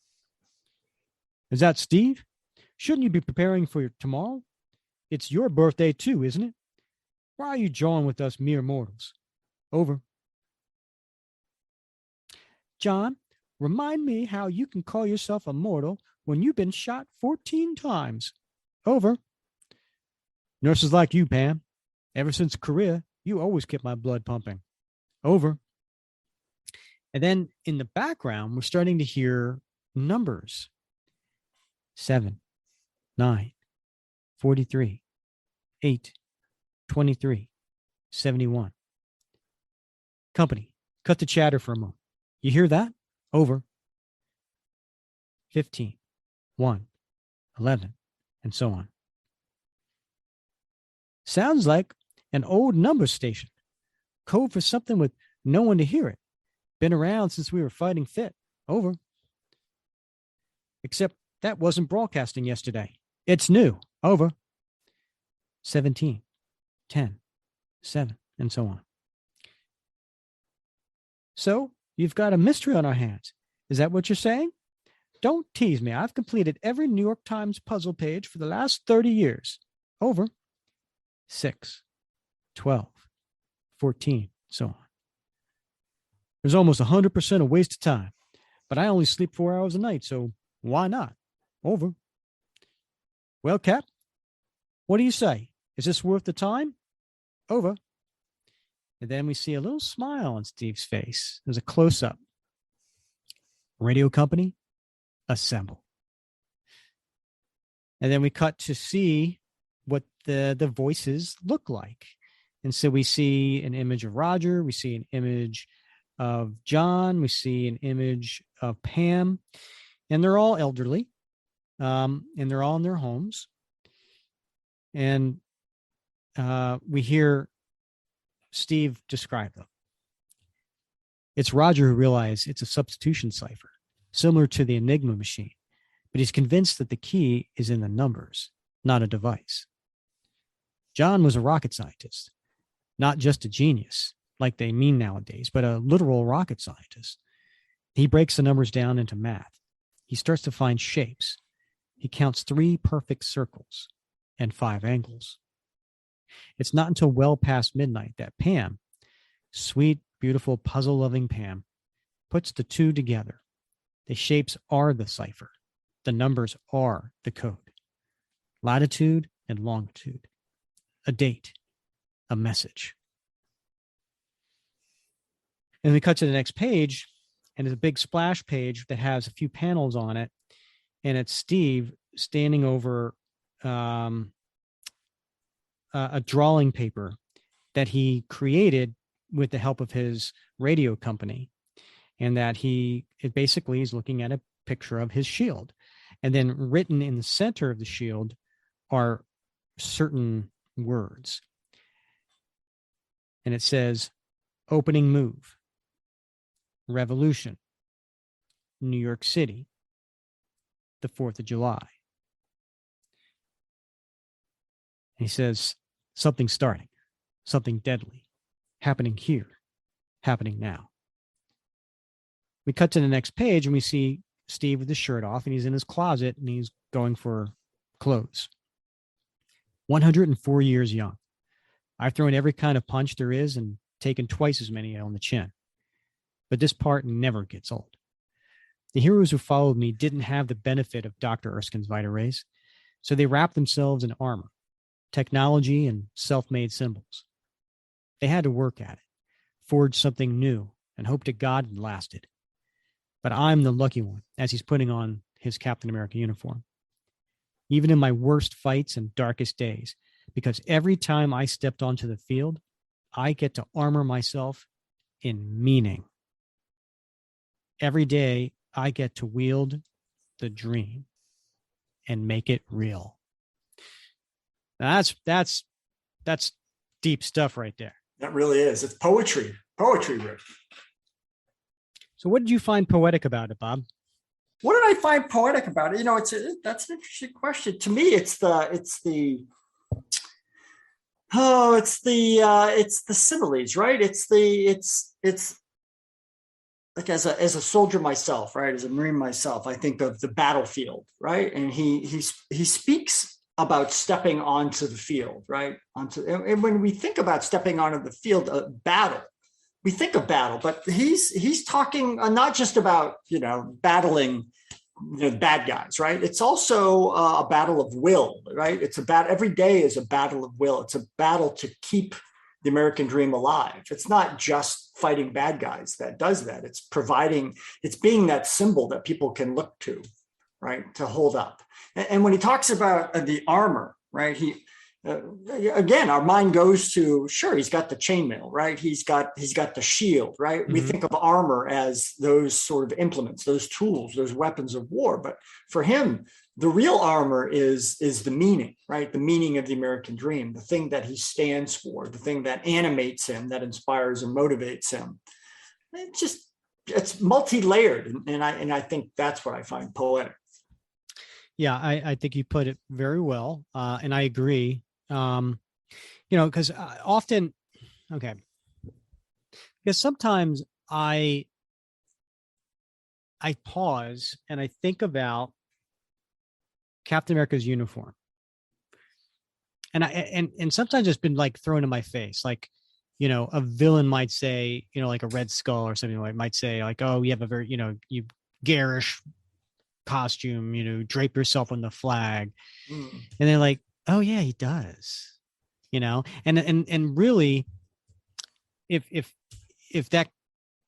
Is that Steve? Shouldn't you be preparing for your tomorrow? It's your birthday too, isn't it? Why are you jawing with us mere mortals? Over. John, remind me how you can call yourself a mortal when you've been shot 14 times. Over. Nurses like you, Pam. Ever since Korea, you always kept my blood pumping. Over. And then in the background, we're starting to hear numbers. 7, 9, 43, 8, 23, 71. Company, cut the chatter for a moment. You hear that? Over. 15, 1, 11, and so on. Sounds like an old number station. Code for something with no one to hear it. Been around since we were fighting fit. Over. Except that wasn't broadcasting yesterday. It's new. Over. 17, 10, 7, and so on. So, you've got a mystery on our hands. Is that what you're saying? Don't tease me. I've completed every New York Times puzzle page for the last 30 years. Over. 6, 12, 14, so on. There's almost 100% a waste of time, but I only sleep 4 hours a night, so why not? Over. Well, Cap, what do you say? Is this worth the time? Over. And then we see a little smile on Steve's face. There's a close-up. Radio company, assemble. And then we cut to see what the voices look like. And so we see an image of Roger. We see an image of John. We see an image of Pam. And they're all elderly. And they're all in their homes. And we hear Steve describe them. It's Roger who realized it's a substitution cipher, similar to the Enigma machine, but he's convinced that the key is in the numbers, not a device. John was a rocket scientist, not just a genius, like they mean nowadays, but a literal rocket scientist. He breaks the numbers down into math. He starts to find shapes. He counts 3 perfect circles and 5 angles. It's not until well past midnight that Pam, sweet, beautiful, puzzle-loving Pam, puts the 2 together. The shapes are the cipher. The numbers are the code. Latitude and longitude. A date. A message. And we cut to the next page, and it's a big splash page that has a few panels on it, and it's Steve standing over a drawing paper that he created with the help of his radio company, and that it basically is looking at a picture of his shield. And then written in the center of the shield are certain words. And it says, opening move, revolution, New York City, the 4th of July. And he says, something starting, something deadly, happening here, happening now. We cut to the next page and we see Steve with his shirt off, and he's in his closet and he's going for clothes. 104 years young. I've thrown every kind of punch there is and taken twice as many on the chin. But this part never gets old. The heroes who followed me didn't have the benefit of Dr. Erskine's Vita Rays, so they wrapped themselves in armor, technology, and self-made symbols. They had to work at it, forge something new, and hope to God it lasted. But I'm the lucky one, as he's putting on his Captain America uniform. Even in my worst fights and darkest days, because every time I stepped onto the field, I get to armor myself in meaning. Every day, I get to wield the dream and make it real. Now that's deep stuff right there. That really is. It's poetry, Rick. So what did you find poetic about it, Bob? What did I find poetic about it? That's an interesting question. To me, it's the similes, right? It's like as a soldier myself, right? As a Marine myself, I think of the battlefield, right? And he speaks about stepping onto the field, right? And when we think about stepping onto the field, battle, we think of battle, but he's talking not just about battling bad guys, right? It's also a battle of will, right? Every day is a battle of will. It's a battle to keep the American dream alive. It's not just fighting bad guys that does that. It's being that symbol that people can look to, right? To hold up. And when he talks about the armor, right? Again, our mind goes to, sure, he's got the chainmail, right? He's got the shield, right? Mm-hmm. We think of armor as those sort of implements, those tools, those weapons of war. But for him, the real armor is the meaning, right? The meaning of the American dream, the thing that he stands for, the thing that animates him, that inspires and motivates him. It's multi-layered, and I think that's what I find poetic. Yeah, I think you put it very well, and I agree. Because often, okay, because sometimes I pause and I think about Captain America's uniform, and sometimes it's been like thrown in my face, like a villain might say, like a Red Skull or something might say, like, oh, you have a very you garish costume, drape yourself on the flag, and they're like, oh yeah, he does, and really, if that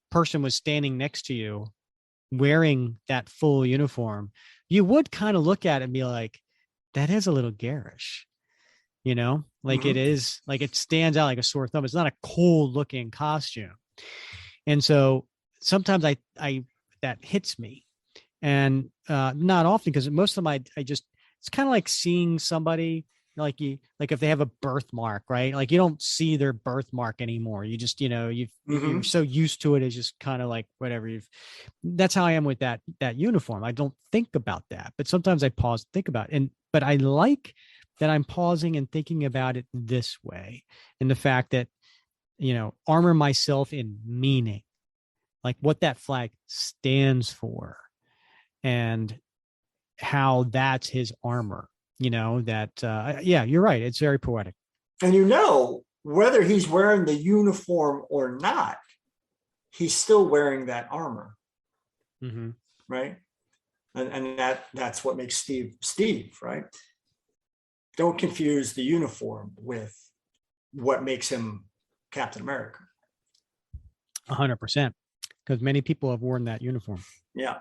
person was standing next to you wearing that full uniform, you would kind of look at it and be like, that is a little garish, like it is, like it stands out like a sore thumb. It's not a cool looking costume. And so sometimes I that hits me, and not often, because most of them it's kind of like seeing somebody like if they have a birthmark, right? Like you don't see their birthmark anymore. You just, you're so used to it. It's just kind of like whatever. That's how I am with that uniform. I don't think about that, but sometimes I pause, think about it. But I like that I'm pausing and thinking about it this way. And the fact that, armor myself in meaning, like what that flag stands for and how that's his armor. Yeah, you're right. It's very poetic. And whether he's wearing the uniform or not, he's still wearing that armor. Mm-hmm. Right. And that's what makes Steve, right? Don't confuse the uniform with what makes him Captain America. 100%. Because many people have worn that uniform. Yeah.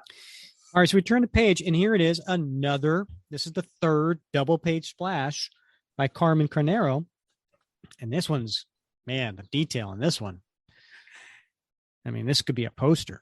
All right, so we turn the page, and here it is, this is the third double page splash by Carmen Carnero. And this one's, man, the detail on this one. I mean, this could be a poster.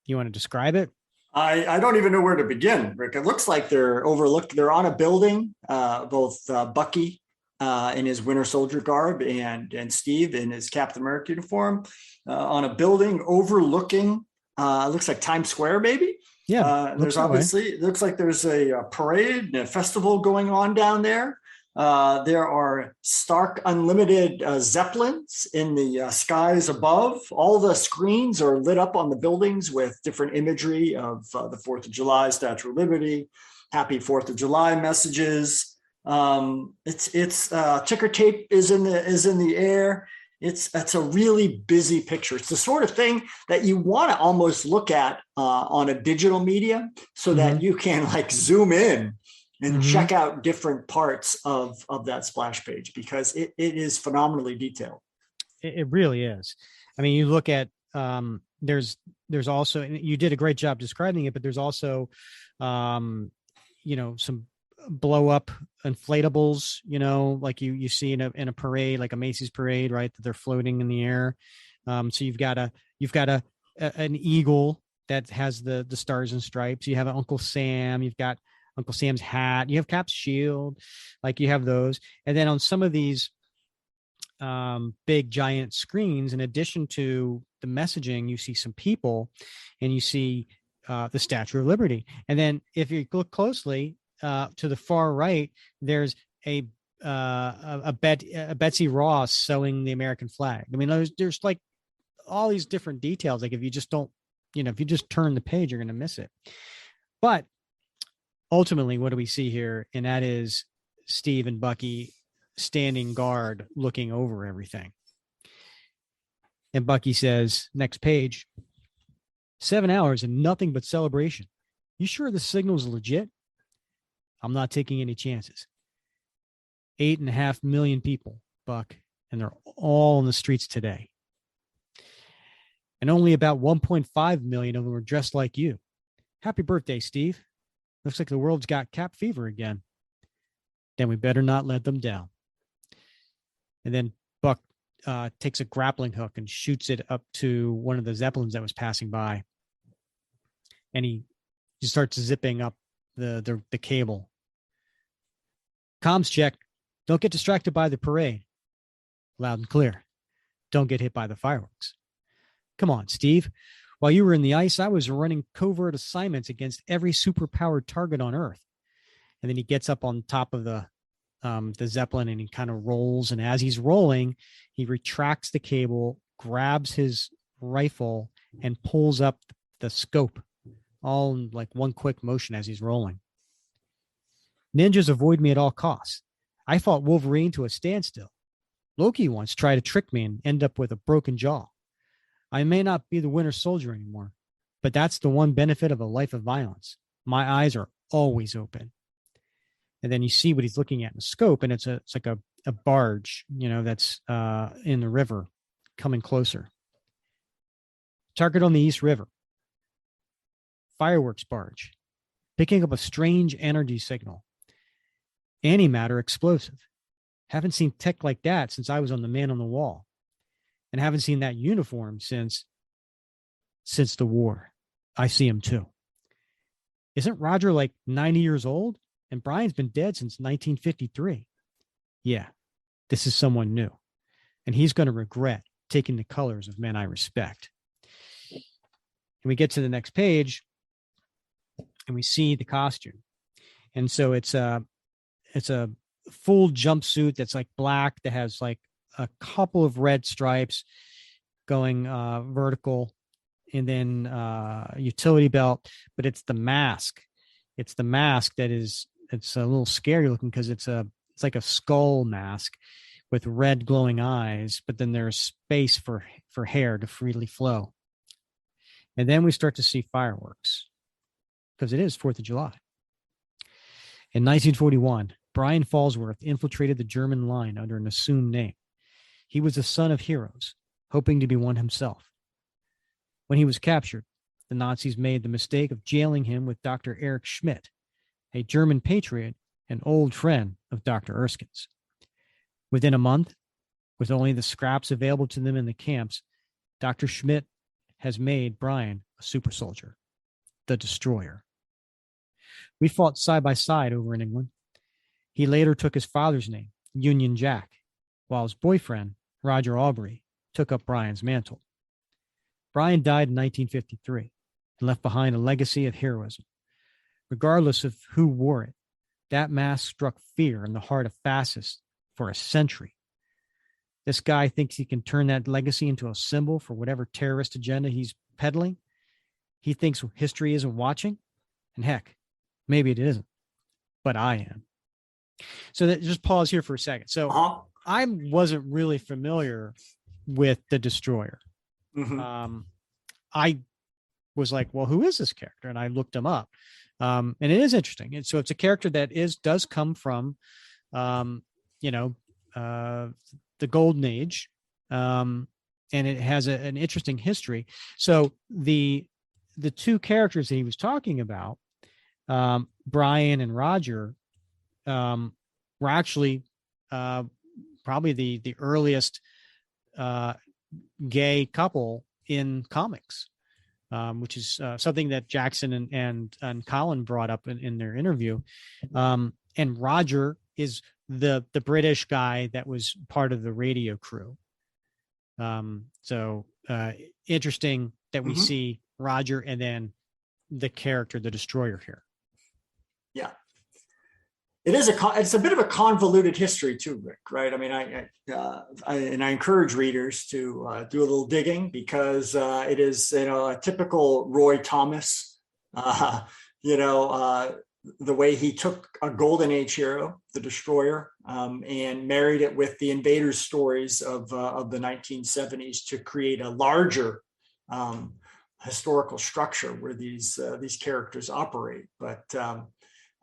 You want to describe it? I don't even know where to begin, Rick. It looks like they're overlooked. They're on a building, both Bucky in his Winter Soldier garb and Steve in his Captain America uniform, on a building overlooking looks like Times Square, maybe. Yeah. There's obviously, it looks like there's a parade and a festival going on down there. There are Stark Unlimited Zeppelins in the skies above. All the screens are lit up on the buildings with different imagery of the 4th of July, Statue of Liberty, Happy 4th of July messages. It's ticker tape is in the air. It's a really busy picture. It's the sort of thing that you want to almost look at on a digital media so that you can like zoom in and check out different parts of that splash page, because it is phenomenally detailed. It really is. I mean, you look at there's also, and you did a great job describing it, but there's also some blow up inflatables, like you see in a parade, like a Macy's parade, right? That they're floating in the air. So you've got an eagle that has the stars and stripes. You have an Uncle Sam. You've got Uncle Sam's hat. You have Cap's shield, like you have those. And then on some of these big giant screens. In addition to the messaging, you see some people, and you see the Statue of Liberty. And then if you look closely to the far right, there's a Betsy Ross sewing the American flag. I mean, there's like all these different details. Like if you just don't, if you just turn the page, you're going to miss it. But ultimately, what do we see here? And that is Steve and Bucky standing guard, looking over everything. And Bucky says, next page, 7 hours and nothing but celebration. You sure the signal's legit? I'm not taking any chances. 8.5 million people, Buck, and they're all in the streets today. And only about 1.5 million of them are dressed like you. Happy birthday, Steve. Looks like the world's got cap fever again. Then we better not let them down. And then Buck takes a grappling hook and shoots it up to one of the Zeppelins that was passing by. And he starts zipping up the cable. Comms check. Don't get distracted by the parade. Loud and clear. Don't get hit by the fireworks. Come on, Steve. While you were in the ice, I was running covert assignments against every superpowered target on Earth. And then he gets up on top of the Zeppelin and he kind of rolls. And as he's rolling, he retracts the cable, grabs his rifle, and pulls up the scope, all in like one quick motion as he's rolling. Ninjas avoid me at all costs. I fought Wolverine to a standstill. Loki once tried to trick me and end up with a broken jaw. I may not be the Winter Soldier anymore, but that's the one benefit of a life of violence. My eyes are always open. And then you see what he's looking at in the scope, and it's like a barge, that's in the river coming closer. Target on the East River. Fireworks barge. Picking up a strange energy signal. Antimatter explosive. Haven't seen tech like that since I was on the Man on the Wall. And haven't seen that uniform since the war. I see him too. Isn't Roger like 90 years old? And Brian's been dead since 1953. Yeah, this is someone new. And he's going to regret taking the colors of men I respect. And we get to the next page and we see the costume. And so it's a full jumpsuit that's like black, that has like a couple of red stripes going vertical, and then utility belt, but it's the mask. It's the mask it's a little scary looking because it's like a skull mask with red glowing eyes, but then there's space for hair to freely flow. And then we start to see fireworks because it is 4th of July. In 1941, Brian Fallsworth infiltrated the German line under an assumed name. He was the son of heroes, hoping to be one himself. When he was captured, the Nazis made the mistake of jailing him with Dr. Erich Schmidt, a German patriot and old friend of Dr. Erskine's. Within a month, with only the scraps available to them in the camps, Dr. Schmidt has made Brian a super soldier, the Destroyer. We fought side by side over in England. He later took his father's name, Union Jack, while his boyfriend, Roger Aubrey, took up Brian's mantle. Brian died in 1953 and left behind a legacy of heroism. Regardless of who wore it, that mask struck fear in the heart of fascists for a century. This guy thinks he can turn that legacy into a symbol for whatever terrorist agenda he's peddling. He thinks history isn't watching, and heck, maybe it isn't, but I am. So just pause here for a second. So I wasn't really familiar with the Destroyer. Mm-hmm. I was like, well, who is this character? And I looked him up. And it is interesting. And so it's a character that does come from, the Golden Age. And it has an interesting history. So the two characters that he was talking about, Brian and Roger, were actually probably the earliest gay couple in comics, which is something that Jackson and Collin brought up in their interview. And Roger is the British guy that was part of the radio crew. So interesting that we see Roger and then the character, the destroyer here. Yeah. It's a bit of a convoluted history too, Rick, right? I mean, I encourage readers to do a little digging, because it is, a typical Roy Thomas, the way he took a golden age hero, the destroyer, and married it with the invaders stories of the 1970s to create a larger historical structure where these characters operate. But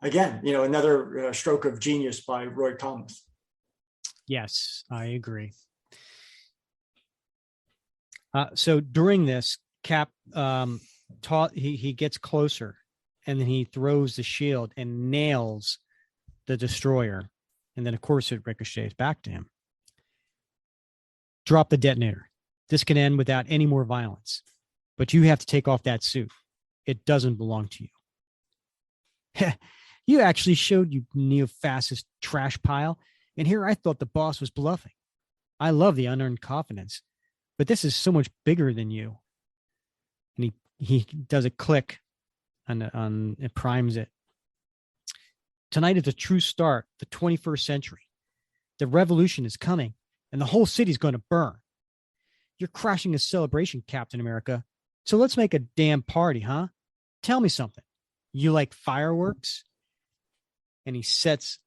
again, another stroke of genius by Roy Thomas. Yes, I agree. So during this, Cap he gets closer, and then he throws the shield and nails the destroyer. And then, of course, it ricochets back to him. Drop the detonator. This can end without any more violence. But you have to take off that suit. It doesn't belong to you. You actually showed, you neo-fascist trash pile. And here I thought the boss was bluffing. I love the unearned confidence, but this is so much bigger than you. And he does a click on it, primes it. Tonight is a true start, the 21st century. The revolution is coming, and the whole city's going to burn. You're crashing a celebration, Captain America. So let's make a damn party, huh? Tell me something. You like fireworks? And he sets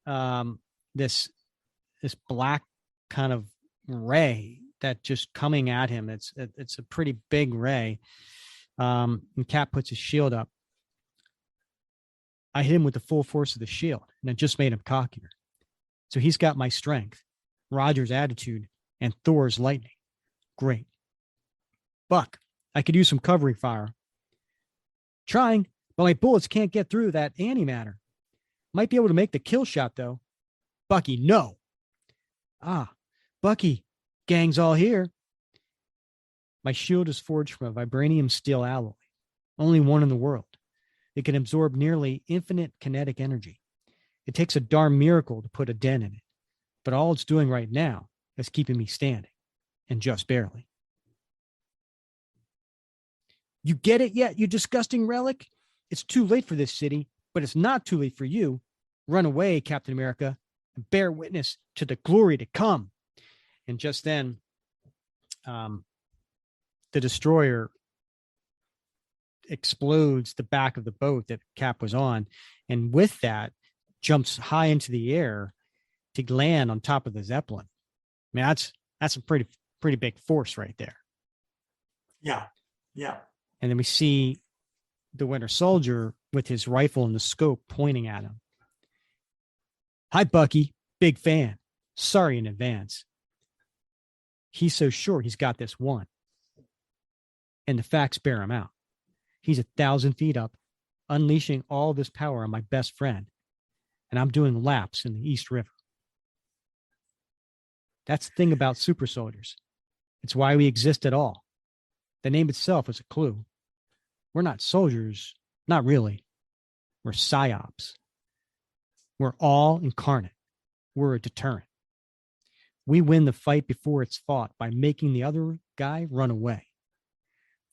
this black kind of ray that just coming at him. It's a pretty big ray. And Cap puts his shield up. I hit him with the full force of the shield, and it just made him cockier. So he's got my strength, Roger's attitude, and Thor's lightning. Great. Buck, I could use some covering fire. Trying, but my bullets can't get through that antimatter. Might be able to make the kill shot, though. Bucky, no. Bucky, gang's all here. My shield is forged from a vibranium steel alloy, only one in the world. It can absorb nearly infinite kinetic energy. It takes a darn miracle to put a dent in it, but all it's doing right now is keeping me standing, and just barely. You get it yet, you disgusting relic? It's too late for this city, but it's not too late for you. Run away, Captain America, and bear witness to the glory to come. And just then, the destroyer explodes the back of the boat that Cap was on, and with that jumps high into the air to land on top of the Zeppelin. I mean, that's a pretty big force right there. Yeah. And then we see the Winter Soldier with his rifle and the scope pointing at him. Hi, Bucky. Big fan. Sorry in advance. He's so sure he's got this one. And the facts bear him out. He's 1,000 feet up, unleashing all this power on my best friend. And I'm doing laps in the East River. That's the thing about super soldiers. It's why we exist at all. The name itself is a clue. We're not soldiers. Not really. We're psyops. We're all incarnate. We're a deterrent. We win the fight before it's fought by making the other guy run away.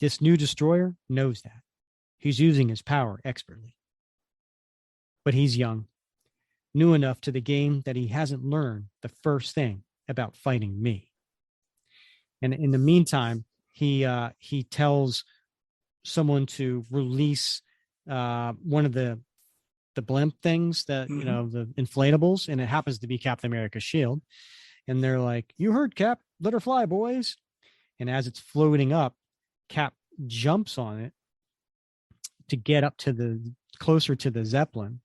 This new destroyer knows that. He's using his power expertly. But he's young, new enough to the game that he hasn't learned the first thing about fighting me. And in the meantime, he tells someone to release one of the blimp things that, the inflatables, and it happens to be Captain America's shield. And they're like, "You heard, Cap, let her fly, boys." And as it's floating up, Cap jumps on it to get up to closer to the Zeppelin.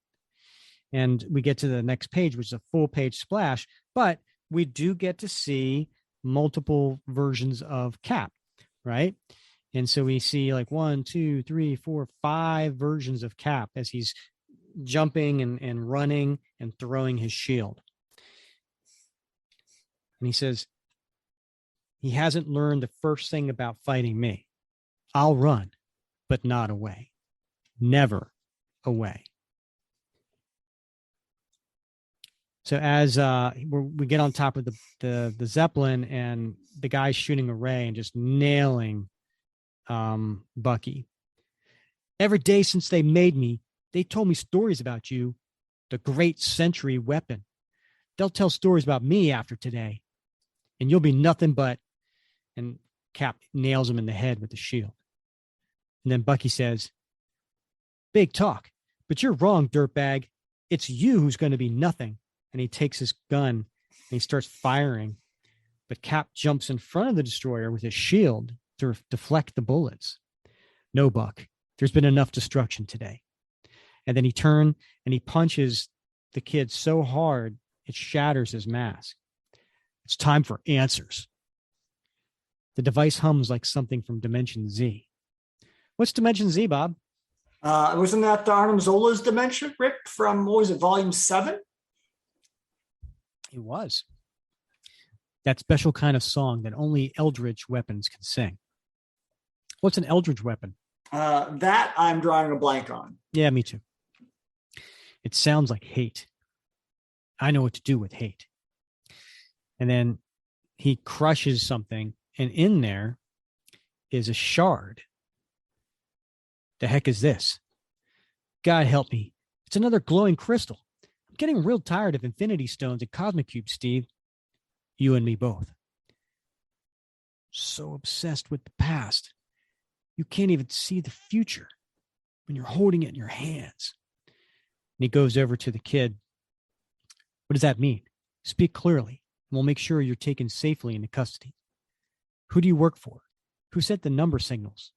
And we get to the next page, which is a full page splash, but we do get to see multiple versions of Cap, right? And so we see like 1, 2, 3, 4, 5 versions of Cap as he's jumping and running and throwing his shield. And he says, he hasn't learned the first thing about fighting me. I'll run, but not away. Never away. So as we get on top of the Zeppelin, and the guy's shooting a ray and just nailing Bucky. Every day since they made me, they told me stories about you, the great century weapon. They'll tell stories about me after today, and you'll be nothing but. And Cap nails him in the head with the shield. And then Bucky says, "Big talk, but you're wrong, dirtbag. It's you who's going to be nothing." And he takes his gun and he starts firing. But Cap jumps in front of the destroyer with his shield to deflect the bullets. "No, Buck, there's been enough destruction today." And then he turns and he punches the kid so hard it shatters his mask. "It's time for answers." The device hums like something from Dimension Z. What's Dimension Z, Bob? Wasn't that Arnim Zola's dimension, Rick, from, what was it, Volume 7? It was. That special kind of song that only Eldritch weapons can sing. What's an Eldritch weapon? That I'm drawing a blank on. Yeah, me too. It sounds like hate. I know what to do with hate. And then he crushes something, and in there is a shard. The heck is this? God help me. It's another glowing crystal. I'm getting real tired of infinity stones and cosmic cubes, Steve. You and me both. So obsessed with the past. You can't even see the future when you're holding it in your hands. And he goes over to the kid. "What does that mean? Speak clearly, and we'll make sure you're taken safely into custody. Who do you work for? Who set the number signals?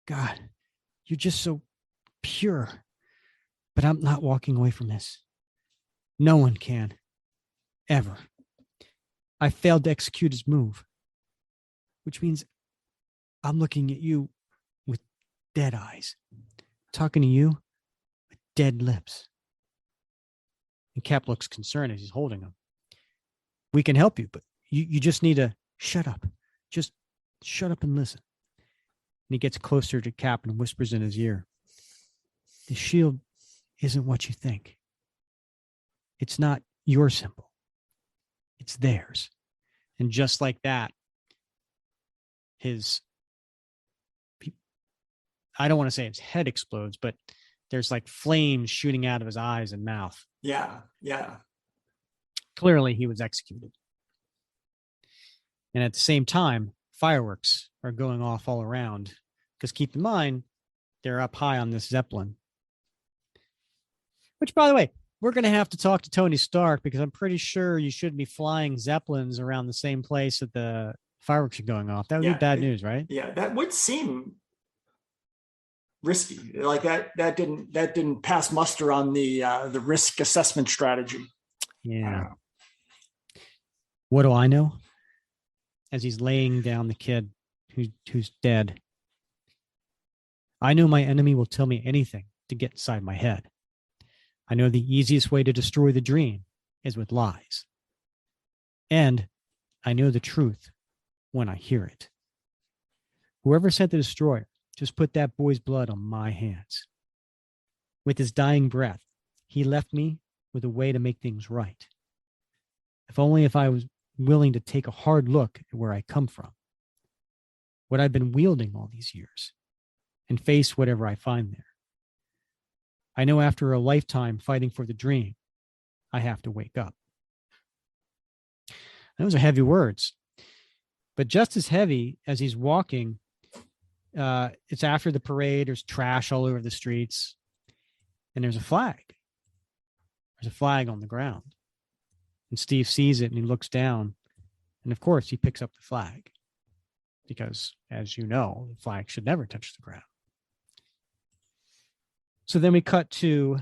God, you're just so pure. But I'm not walking away from this. No one can. Ever. I failed to execute his move, which means I'm looking at you with dead eyes, talking to you with dead lips." And Cap looks concerned as he's holding him. "We can help you, but you just need to shut up. Just shut up and listen." And he gets closer to Cap and whispers in his ear, "The shield isn't what you think. It's not your symbol. It's theirs." And just like that, I don't want to say his head explodes, but there's like flames shooting out of his eyes and mouth. Yeah. Clearly, he was executed. And at the same time, fireworks are going off all around. Because keep in mind, they're up high on this Zeppelin. Which, by the way, we're going to have to talk to Tony Stark, because I'm pretty sure you shouldn't be flying Zeppelins around the same place that the fireworks are going off. That would be bad news, right? Yeah, that would seem risky. Like that didn't pass muster on the risk assessment strategy. Yeah. What do I know? As he's laying down the kid who's dead. "I know my enemy will tell me anything to get inside my head. I know the easiest way to destroy the dream is with lies. And I know the truth when I hear it. Whoever sent the destroyer just put that boy's blood on my hands. With his dying breath, he left me with a way to make things right. If I was willing to take a hard look at where I come from, what I've been wielding all these years, and face whatever I find there. I know after a lifetime fighting for the dream, I have to wake up." Those are heavy words. But just as heavy as he's walking, it's after the parade. There's trash all over the streets. And there's a flag. There's a flag on the ground. And Steve sees it and he looks down. And of course, he picks up the flag. Because, as you know, the flag should never touch the ground. So then we cut to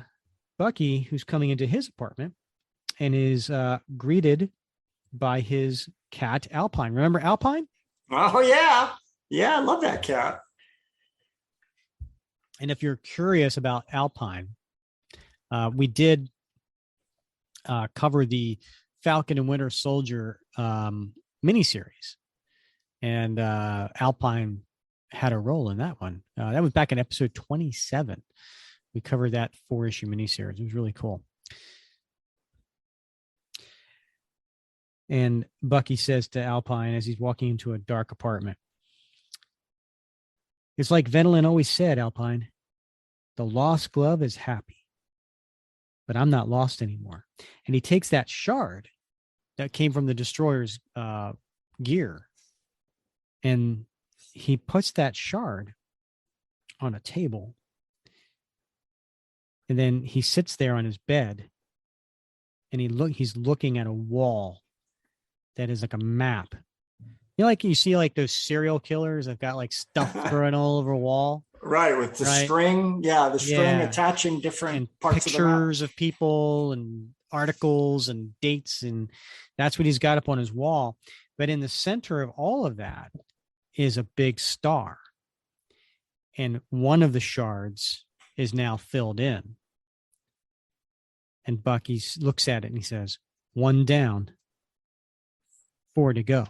Bucky, who's coming into his apartment and is greeted by his cat, Alpine. Remember Alpine? Oh, yeah. Yeah, I love that cat. And if you're curious about Alpine, we did cover the Falcon and Winter Soldier miniseries. And Alpine had a role in that one. That was back in episode 27. We covered that 4-issue miniseries. It was really cool. And Bucky says to Alpine as he's walking into a dark apartment, "It's like Venelin always said, Alpine, the lost glove is happy, but I'm not lost anymore." And he takes that shard that came from the destroyer's gear, and he puts that shard on a table. And then he sits there on his bed, and he's looking at a wall that is like a map. Like you see like those serial killers that got like stuff thrown all over a wall. Right, with the string. Yeah, the string attaching different and parts pictures of people and articles and dates. And that's what he's got up on his wall. But in the center of all of that is a big star. And one of the shards is now filled in. And Bucky looks at it and he says, 1 down, 4 to go.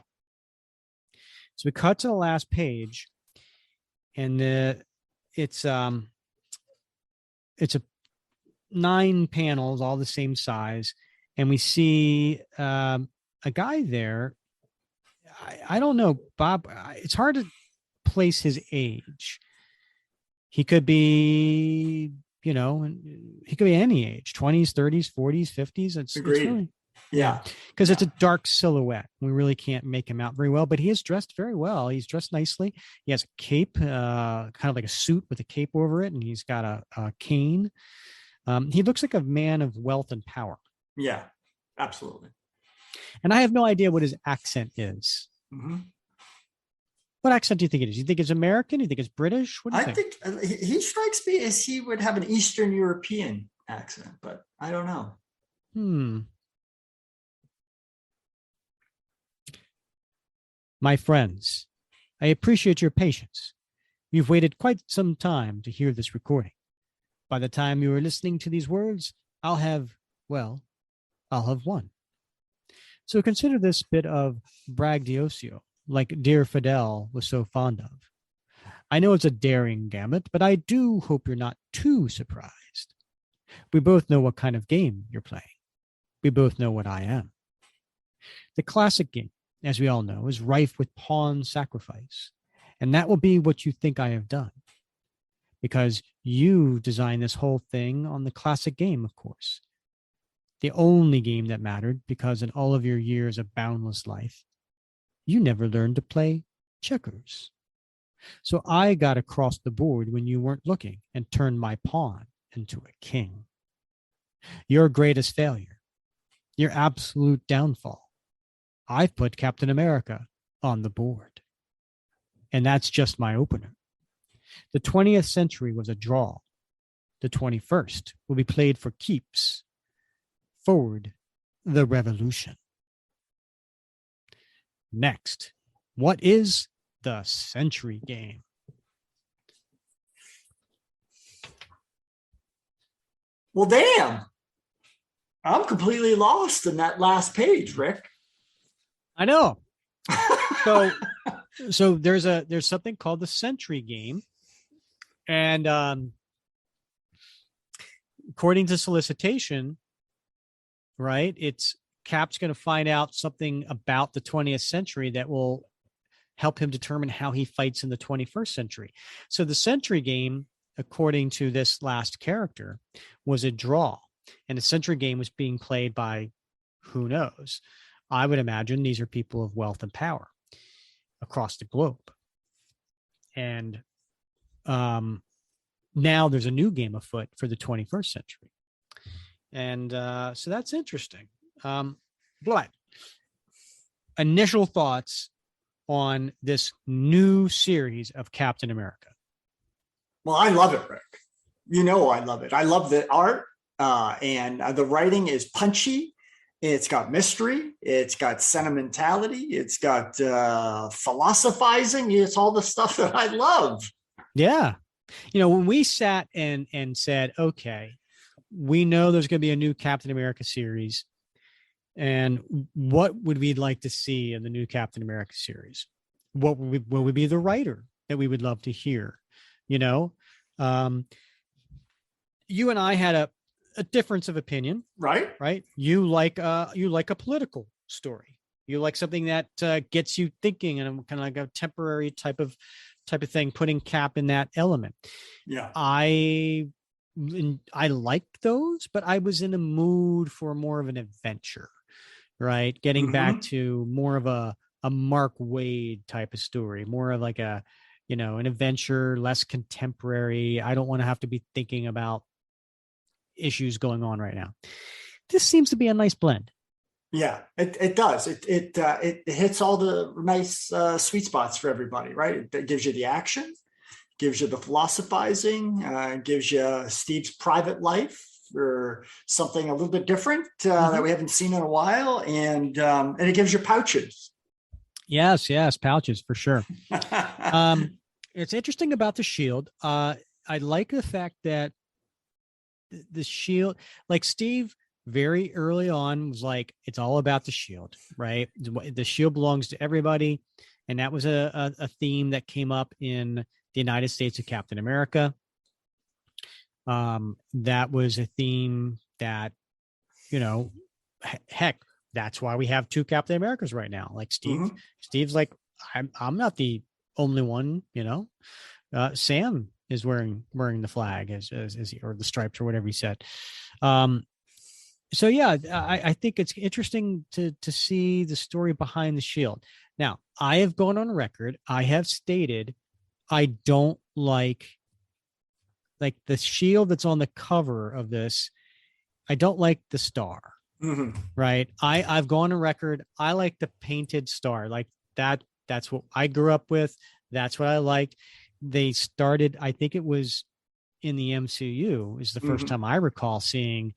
So we cut to the last page, and it's a 9 panels, all the same size, and we see a guy there. I don't know, Bob. It's hard to place his age. He could be, he could be any age, 20s, 30s, 40s, 50s. It's really, because it's a dark silhouette. We really can't make him out very well, but he is dressed very well. He's dressed nicely. He has a cape, kind of like a suit with a cape over it, and he's got a cane. He looks like a man of wealth and power. Yeah, absolutely. And I have no idea what his accent is. Mm-hmm. What accent do you think it is? You think it's American? You think it's British? What do you think? I think he strikes me as he would have an Eastern European accent, but I don't know. My friends, I appreciate your patience. You've waited quite some time to hear this recording. By the time you are listening to these words, I'll have won. So consider this bit of braggadocio, like dear Fidel was so fond of. I know it's a daring gambit, but I do hope you're not too surprised. We both know what kind of game you're playing. We both know what I am. The classic game, as we all know, is rife with pawn sacrifice. And that will be what you think I have done. Because you designed this whole thing on the classic game, of course. The only game that mattered, because in all of your years of boundless life, you never learned to play checkers. So I got across the board when you weren't looking and turned my pawn into a king. Your greatest failure, your absolute downfall, I've put Captain America on the board. And that's just my opener. The 20th century was a draw. The 21st will be played for keeps. Forward, the revolution. Next, what is the century game? Well, damn. I'm completely lost in that last page, Rick. I know. So there's something called the century game. And according to solicitation, right, it's Cap's going to find out something about the 20th century that will help him determine how he fights in the 21st century. So the century game, according to this last character, was a draw. And the century game was being played by who knows. I would imagine these are people of wealth and power across the globe. And now there's a new game afoot for the 21st century. And so that's interesting. But initial thoughts on this new series of Captain America? Well, I love it, Rick. You know I love it. I love the art, and the writing is punchy. It's got mystery. It's got sentimentality. It's got philosophizing. It's all the stuff that I love. Yeah. When we sat and said, okay, we know there's going to be a new Captain America series. And what would we like to see in the new Captain America series? What would be the writer that we would love to hear? You and I had a difference of opinion, right? You like a political story. You like something that gets you thinking, and kind of like a temporary type of thing, putting Cap in that element. Yeah. I like those, but I was in a mood for more of an adventure, right? Getting back to more of a Mark Waid type of story, more of like a, an adventure, less contemporary. I don't want to have to be thinking about issues going on right now. This seems to be a nice blend. Yeah, it does. It hits all the nice sweet spots for everybody, right? It gives you the action, gives you the philosophizing, gives you Steve's private life or something a little bit different that we haven't seen in a while, and it gives you pouches. Yes, pouches for sure. It's interesting about the Shield. I like the fact that the Shield, like Steve, very early on was like, it's all about the Shield, right? The Shield belongs to everybody. And that was a theme that came up in the United States of Captain America. That was a theme that, heck, that's why we have two Captain Americas right now. Like Steve's like, I'm not the only one, Sam is wearing the flag as he, or the stripes or whatever he said. So yeah, I think it's interesting to see the story behind the Shield. Now, I have gone on record. I have stated I don't like the Shield that's on the cover of this. I don't like the star. Right. I've gone on record. I like the painted star, like that. That's what I grew up with. That's what I like. They started, I think it was in the MCU is the first time I recall seeing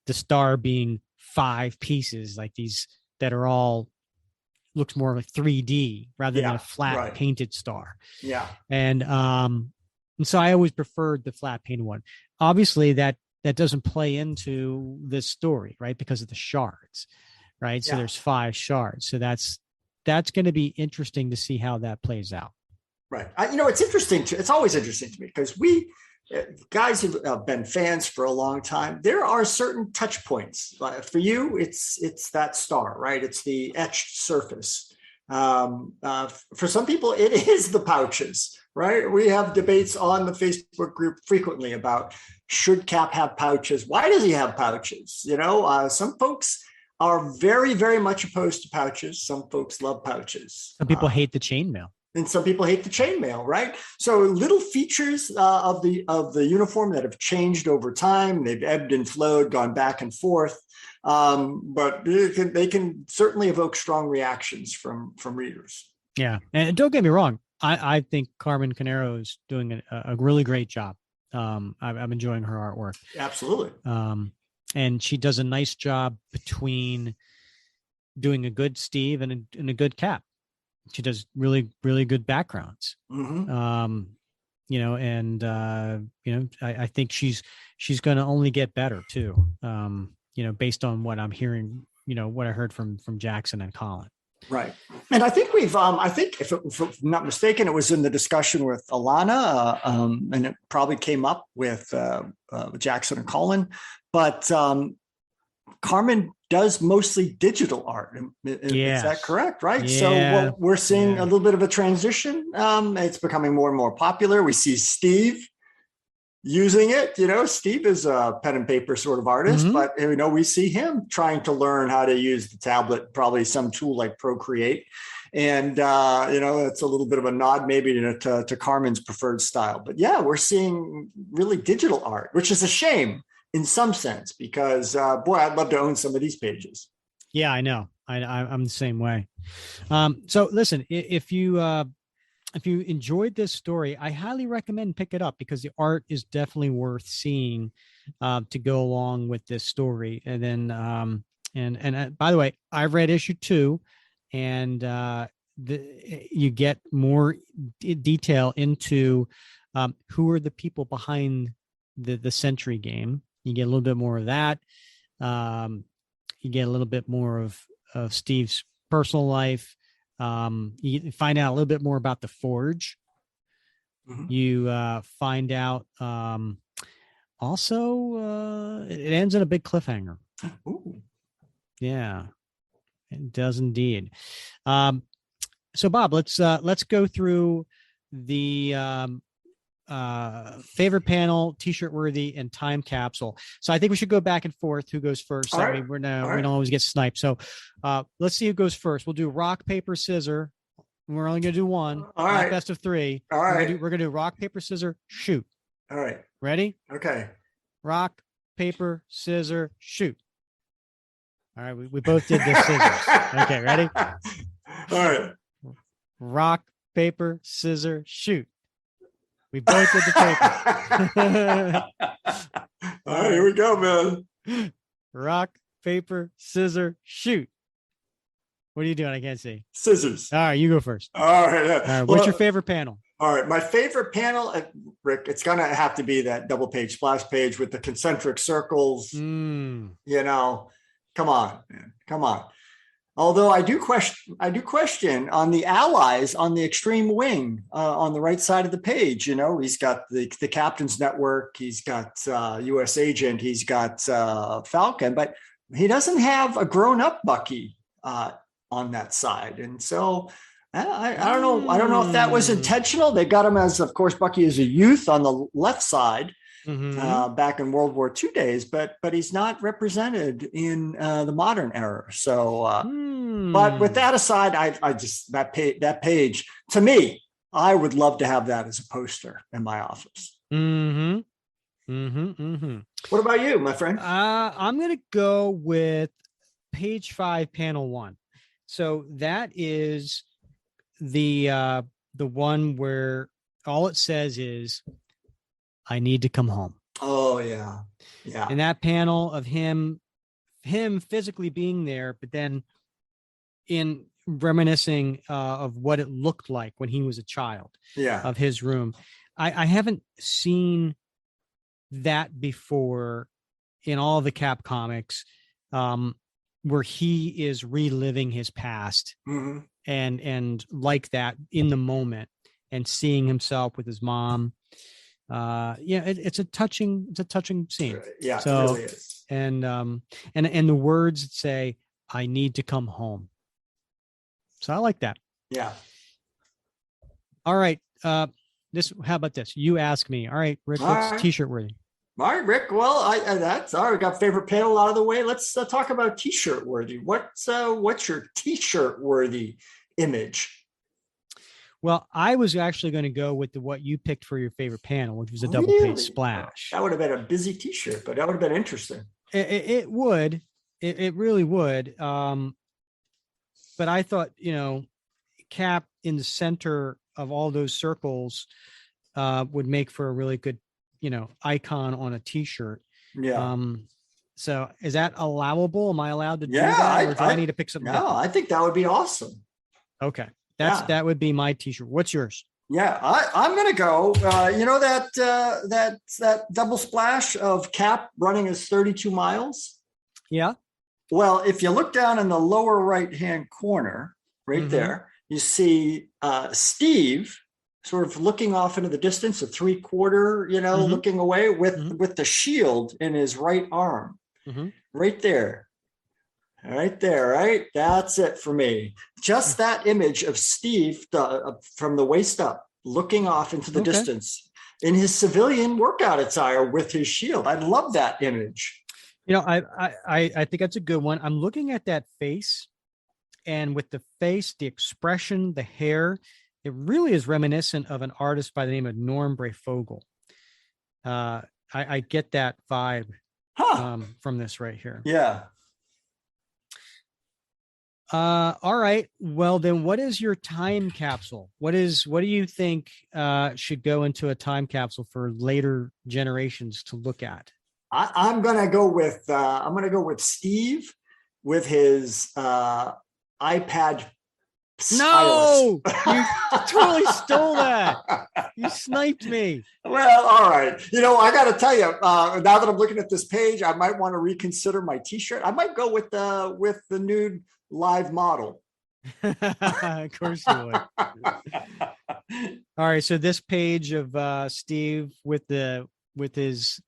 the star being 5 pieces, like these that are all looks more like 3D rather than a flat painted star. Yeah. And so I always preferred the flat painted one. Obviously that doesn't play into this story, right? Because of the shards, right? So there's 5 shards. So that's going to be interesting to see how that plays out. Right. It's interesting it's always interesting to me because we guys who've been fans for a long time, there are certain touch points. For you, it's that star, right? It's the etched surface. For some people, it is the pouches, right? We have debates on the Facebook group frequently about should Cap have pouches? Why does he have pouches? Some folks are very, very much opposed to pouches. Some folks love pouches. Some people hate the chainmail. And some people hate the chainmail, right? So little features of the uniform that have changed over time. They've ebbed and flowed, gone back and forth, but they can certainly evoke strong reactions from readers. Yeah, and don't get me wrong. I think Carmen Carnero is doing a really great job. I'm enjoying her artwork. Absolutely. And she does a nice job between doing a good Steve and a good Cap. She does really, really good backgrounds. I think she's going to only get better too. Based on what I'm hearing, what I heard from Jackson and Collin. Right. And I think if I'm not mistaken, it was in the discussion with Alana, and it probably came up with Jackson and Collin, but Carmen does mostly digital art. Is that correct? Right. Yeah. So we're seeing a little bit of a transition. It's becoming more and more popular. We see Steve using it. Steve is a pen and paper sort of artist, but we see him trying to learn how to use the tablet, probably some tool like Procreate. And, it's a little bit of a nod maybe to Carmen's preferred style. But yeah, we're seeing really digital art, which is a shame in some sense, because I'd love to own some of these pages. Yeah, I know. I'm the same way. So listen, if you enjoyed this story, I highly recommend pick it up because the art is definitely worth seeing to go along with this story. And then, and by the way, I've read issue 2, and you get more detail into who are the people behind the Sentry game. You get a little bit more of that. You get a little bit more of Steve's personal life. You find out a little bit more about the Forge. You find out also it ends in a big cliffhanger. Ooh. Yeah. It does indeed. So Bob, let's go through the favorite panel, t-shirt worthy, and time capsule. So I think we should go back and forth. Who goes first? All That right. way we don't right. always get sniped. So let's see who goes first. We'll do rock, paper, scissors. We're only gonna do one. All not right. best of three. All right. We're gonna do rock, paper, scissors, shoot. All right. Ready? Okay. Rock, paper, scissors, shoot. All right, we both did the scissors. Okay, ready? All right. Rock, paper, scissors, shoot. We both did the paper. All right, here we go, man. Rock, paper, scissors, shoot. What are you doing? I can't see. Scissors. All right, you go first. All right. All right. What's your favorite panel? All right. My favorite panel, Rick, it's going to have to be that double page splash page with the concentric circles. You know, come on, man. Come on. Although I do question on the allies on the extreme wing on the right side of the page. You know, he's got the Captain's Network, he's got U.S. Agent, he's got Falcon, but he doesn't have a grown-up Bucky on that side, and so I don't know. I don't know if that was intentional. They got him as, of course, Bucky is a youth on the left side. Back in World War II days, but he's not represented in the modern era. So, but with that aside, I just that page to me, I would love to have that as a poster in my office. What about you, my friend? I'm gonna go with page 5, panel 1. So that is the one where all it says is, I need to come home. Oh yeah. Yeah. And that panel of him physically being there, but then in reminiscing of what it looked like when he was a child. Yeah. Of his room. I haven't seen that before in all the Cap comics, where he is reliving his past and like that in the moment and seeing himself with his mom. It's a touching scene. Yeah, so, it really is. And the words say, I need to come home. So I like that. Yeah. All right. How about this? You ask me. All right, Rick, what's t-shirt worthy? All right, Rick. Well, that's all right. We got favorite panel out of the way. Let's talk about t-shirt worthy. What's your t-shirt worthy image? Well, I was actually going to go with what you picked for your favorite panel, which was a double page splash. That would have been a busy t-shirt, but that would have been interesting. It would. It really would. But I thought, Cap in the center of all those circles would make for a really good, icon on a t-shirt. Yeah. So is that allowable? Am I allowed to do that? Or do I need to pick something? No, I think that would be awesome. Okay. That would be my t-shirt. What's yours? Yeah, I'm gonna go. That double splash of Cap running his 32 miles. Yeah. Well, if you look down in the lower right-hand corner, right there, you see Steve sort of looking off into the distance, a 3/4, looking away with the shield in his right arm, right there. Right there, right? That's it for me. Just that image of Steve from the waist up, looking off into the distance in his civilian workout attire with his shield. I love that image. I think that's a good one. I'm looking at that face, and with the face, the expression, the hair, it really is reminiscent of an artist by the name of Norm Breyfogle. I get that vibe from this right here. Yeah. All right. Well, then what is your time capsule? What do you think should go into a time capsule for later generations to look at? I'm going to go with Steve with his iPad stylus. No, you totally stole that. You sniped me. Well, all right. I got to tell you, now that I'm looking at this page, I might want to reconsider my t-shirt. I might go with the nude live model. Of course you would. All right, so this page of Steve with his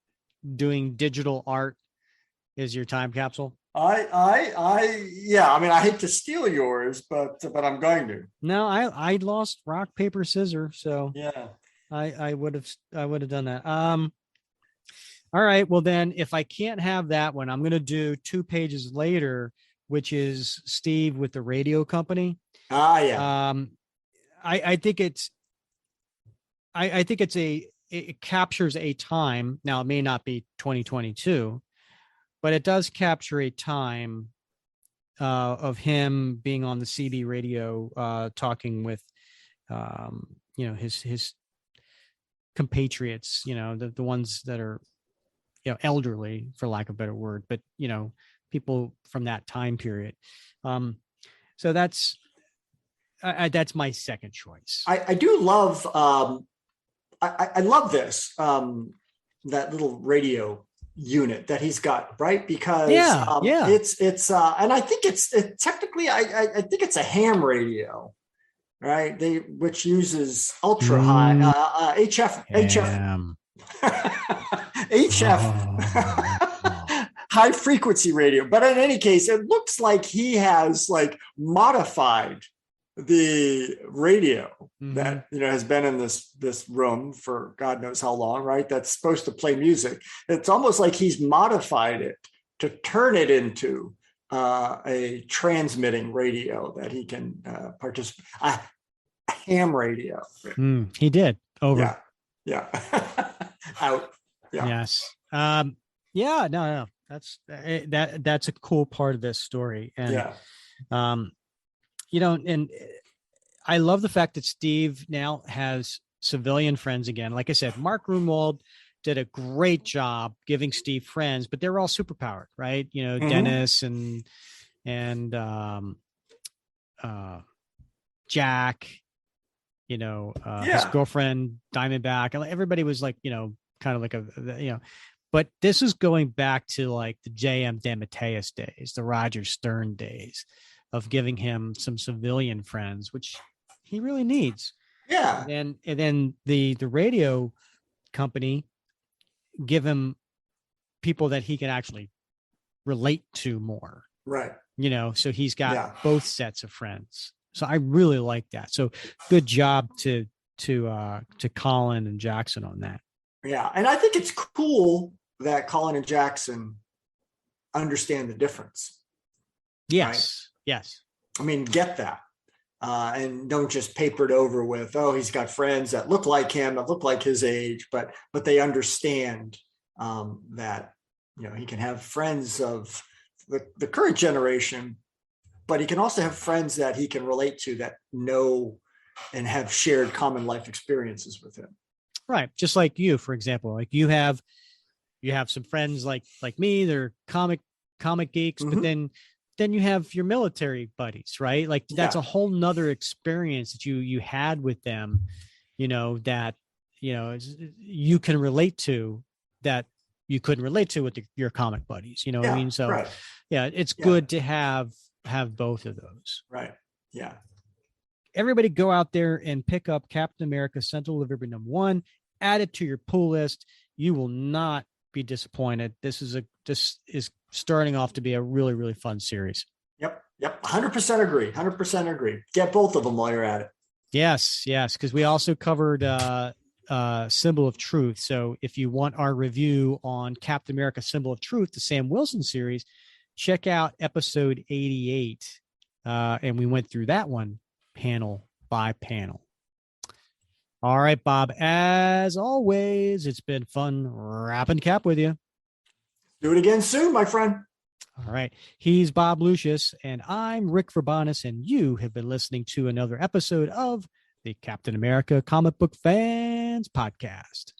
doing digital art is your time capsule? Yeah. I mean, I hate to steal yours, but I'm going to. No, I lost rock, paper, scissors. So Yeah. I would have done that. All right. Well, then if I can't have that one, I'm going to do 2 pages later, which is Steve with the radio company. Yeah. I think I think it captures a time. Now it may not be 2022, but it does capture a time of him being on the CB radio, talking with, his compatriots, the ones that are, elderly, for lack of a better word, but, people from that time period. So that's my second choice. I do love, I love this, that little radio unit that he's got, right? Because it's and I think it's technically, I think it's a ham radio, right? Which uses ultra high HF high frequency radio. But in any case, it looks like he has like modified the radio that has been in this room for God knows how long, right? That's supposed to play music. It's almost like he's modified it to turn it into a transmitting radio that he can participate. A ham radio. He did. Over. Yeah. Out. Yeah. Yes. No. That's a cool part of this story. And and I love the fact that Steve now has civilian friends again. Like I said, Mark Grunwald did a great job giving Steve friends, but they were all superpowered, right? Dennis and Jack, his girlfriend Diamondback, and everybody was like, kind of like but this is going back to like the J.M. DeMatteis days, the Roger Stern days of giving him some civilian friends, which he really needs. Yeah. And then the radio company give him people that he can actually relate to more. Right. So he's got both sets of friends. So I really like that. So good job to Collin and Jackson on that. Yeah. And I think it's cool that Collin and Jackson understand the difference. Yes. Right? Yes. I mean, get that. And don't just paper it over with, he's got friends that look like him, that look like his age, but they understand that, he can have friends of the current generation, but he can also have friends that he can relate to that know and have shared common life experiences with him. Right. Just like you, for example, like you have some friends like me, they're comic geeks, but then you have your military buddies, right? Like that's a whole nother experience that you had with them, that, you can relate to that you couldn't relate to with your comic buddies, what I mean? So it's good to have both of those. Right. Yeah. Everybody go out there and pick up Captain America Sentinel of Liberty #1, add it to your pull list. You will not be disappointed. This is starting off to be a really, really fun series. Yep. 100% agree. 100% agree. Get both of them while you're at it. Yes. Because we also covered Symbol of Truth. So if you want our review on Captain America Symbol of Truth, the Sam Wilson series, check out episode 88. And we went through that one panel by panel. All right, Bob, as always, it's been fun wrapping Cap with you. Do it again soon, my friend. All right. He's Bob Lucius, and I'm Rick Verbanis, and you have been listening to another episode of the Captain America Comic Book Fans Podcast.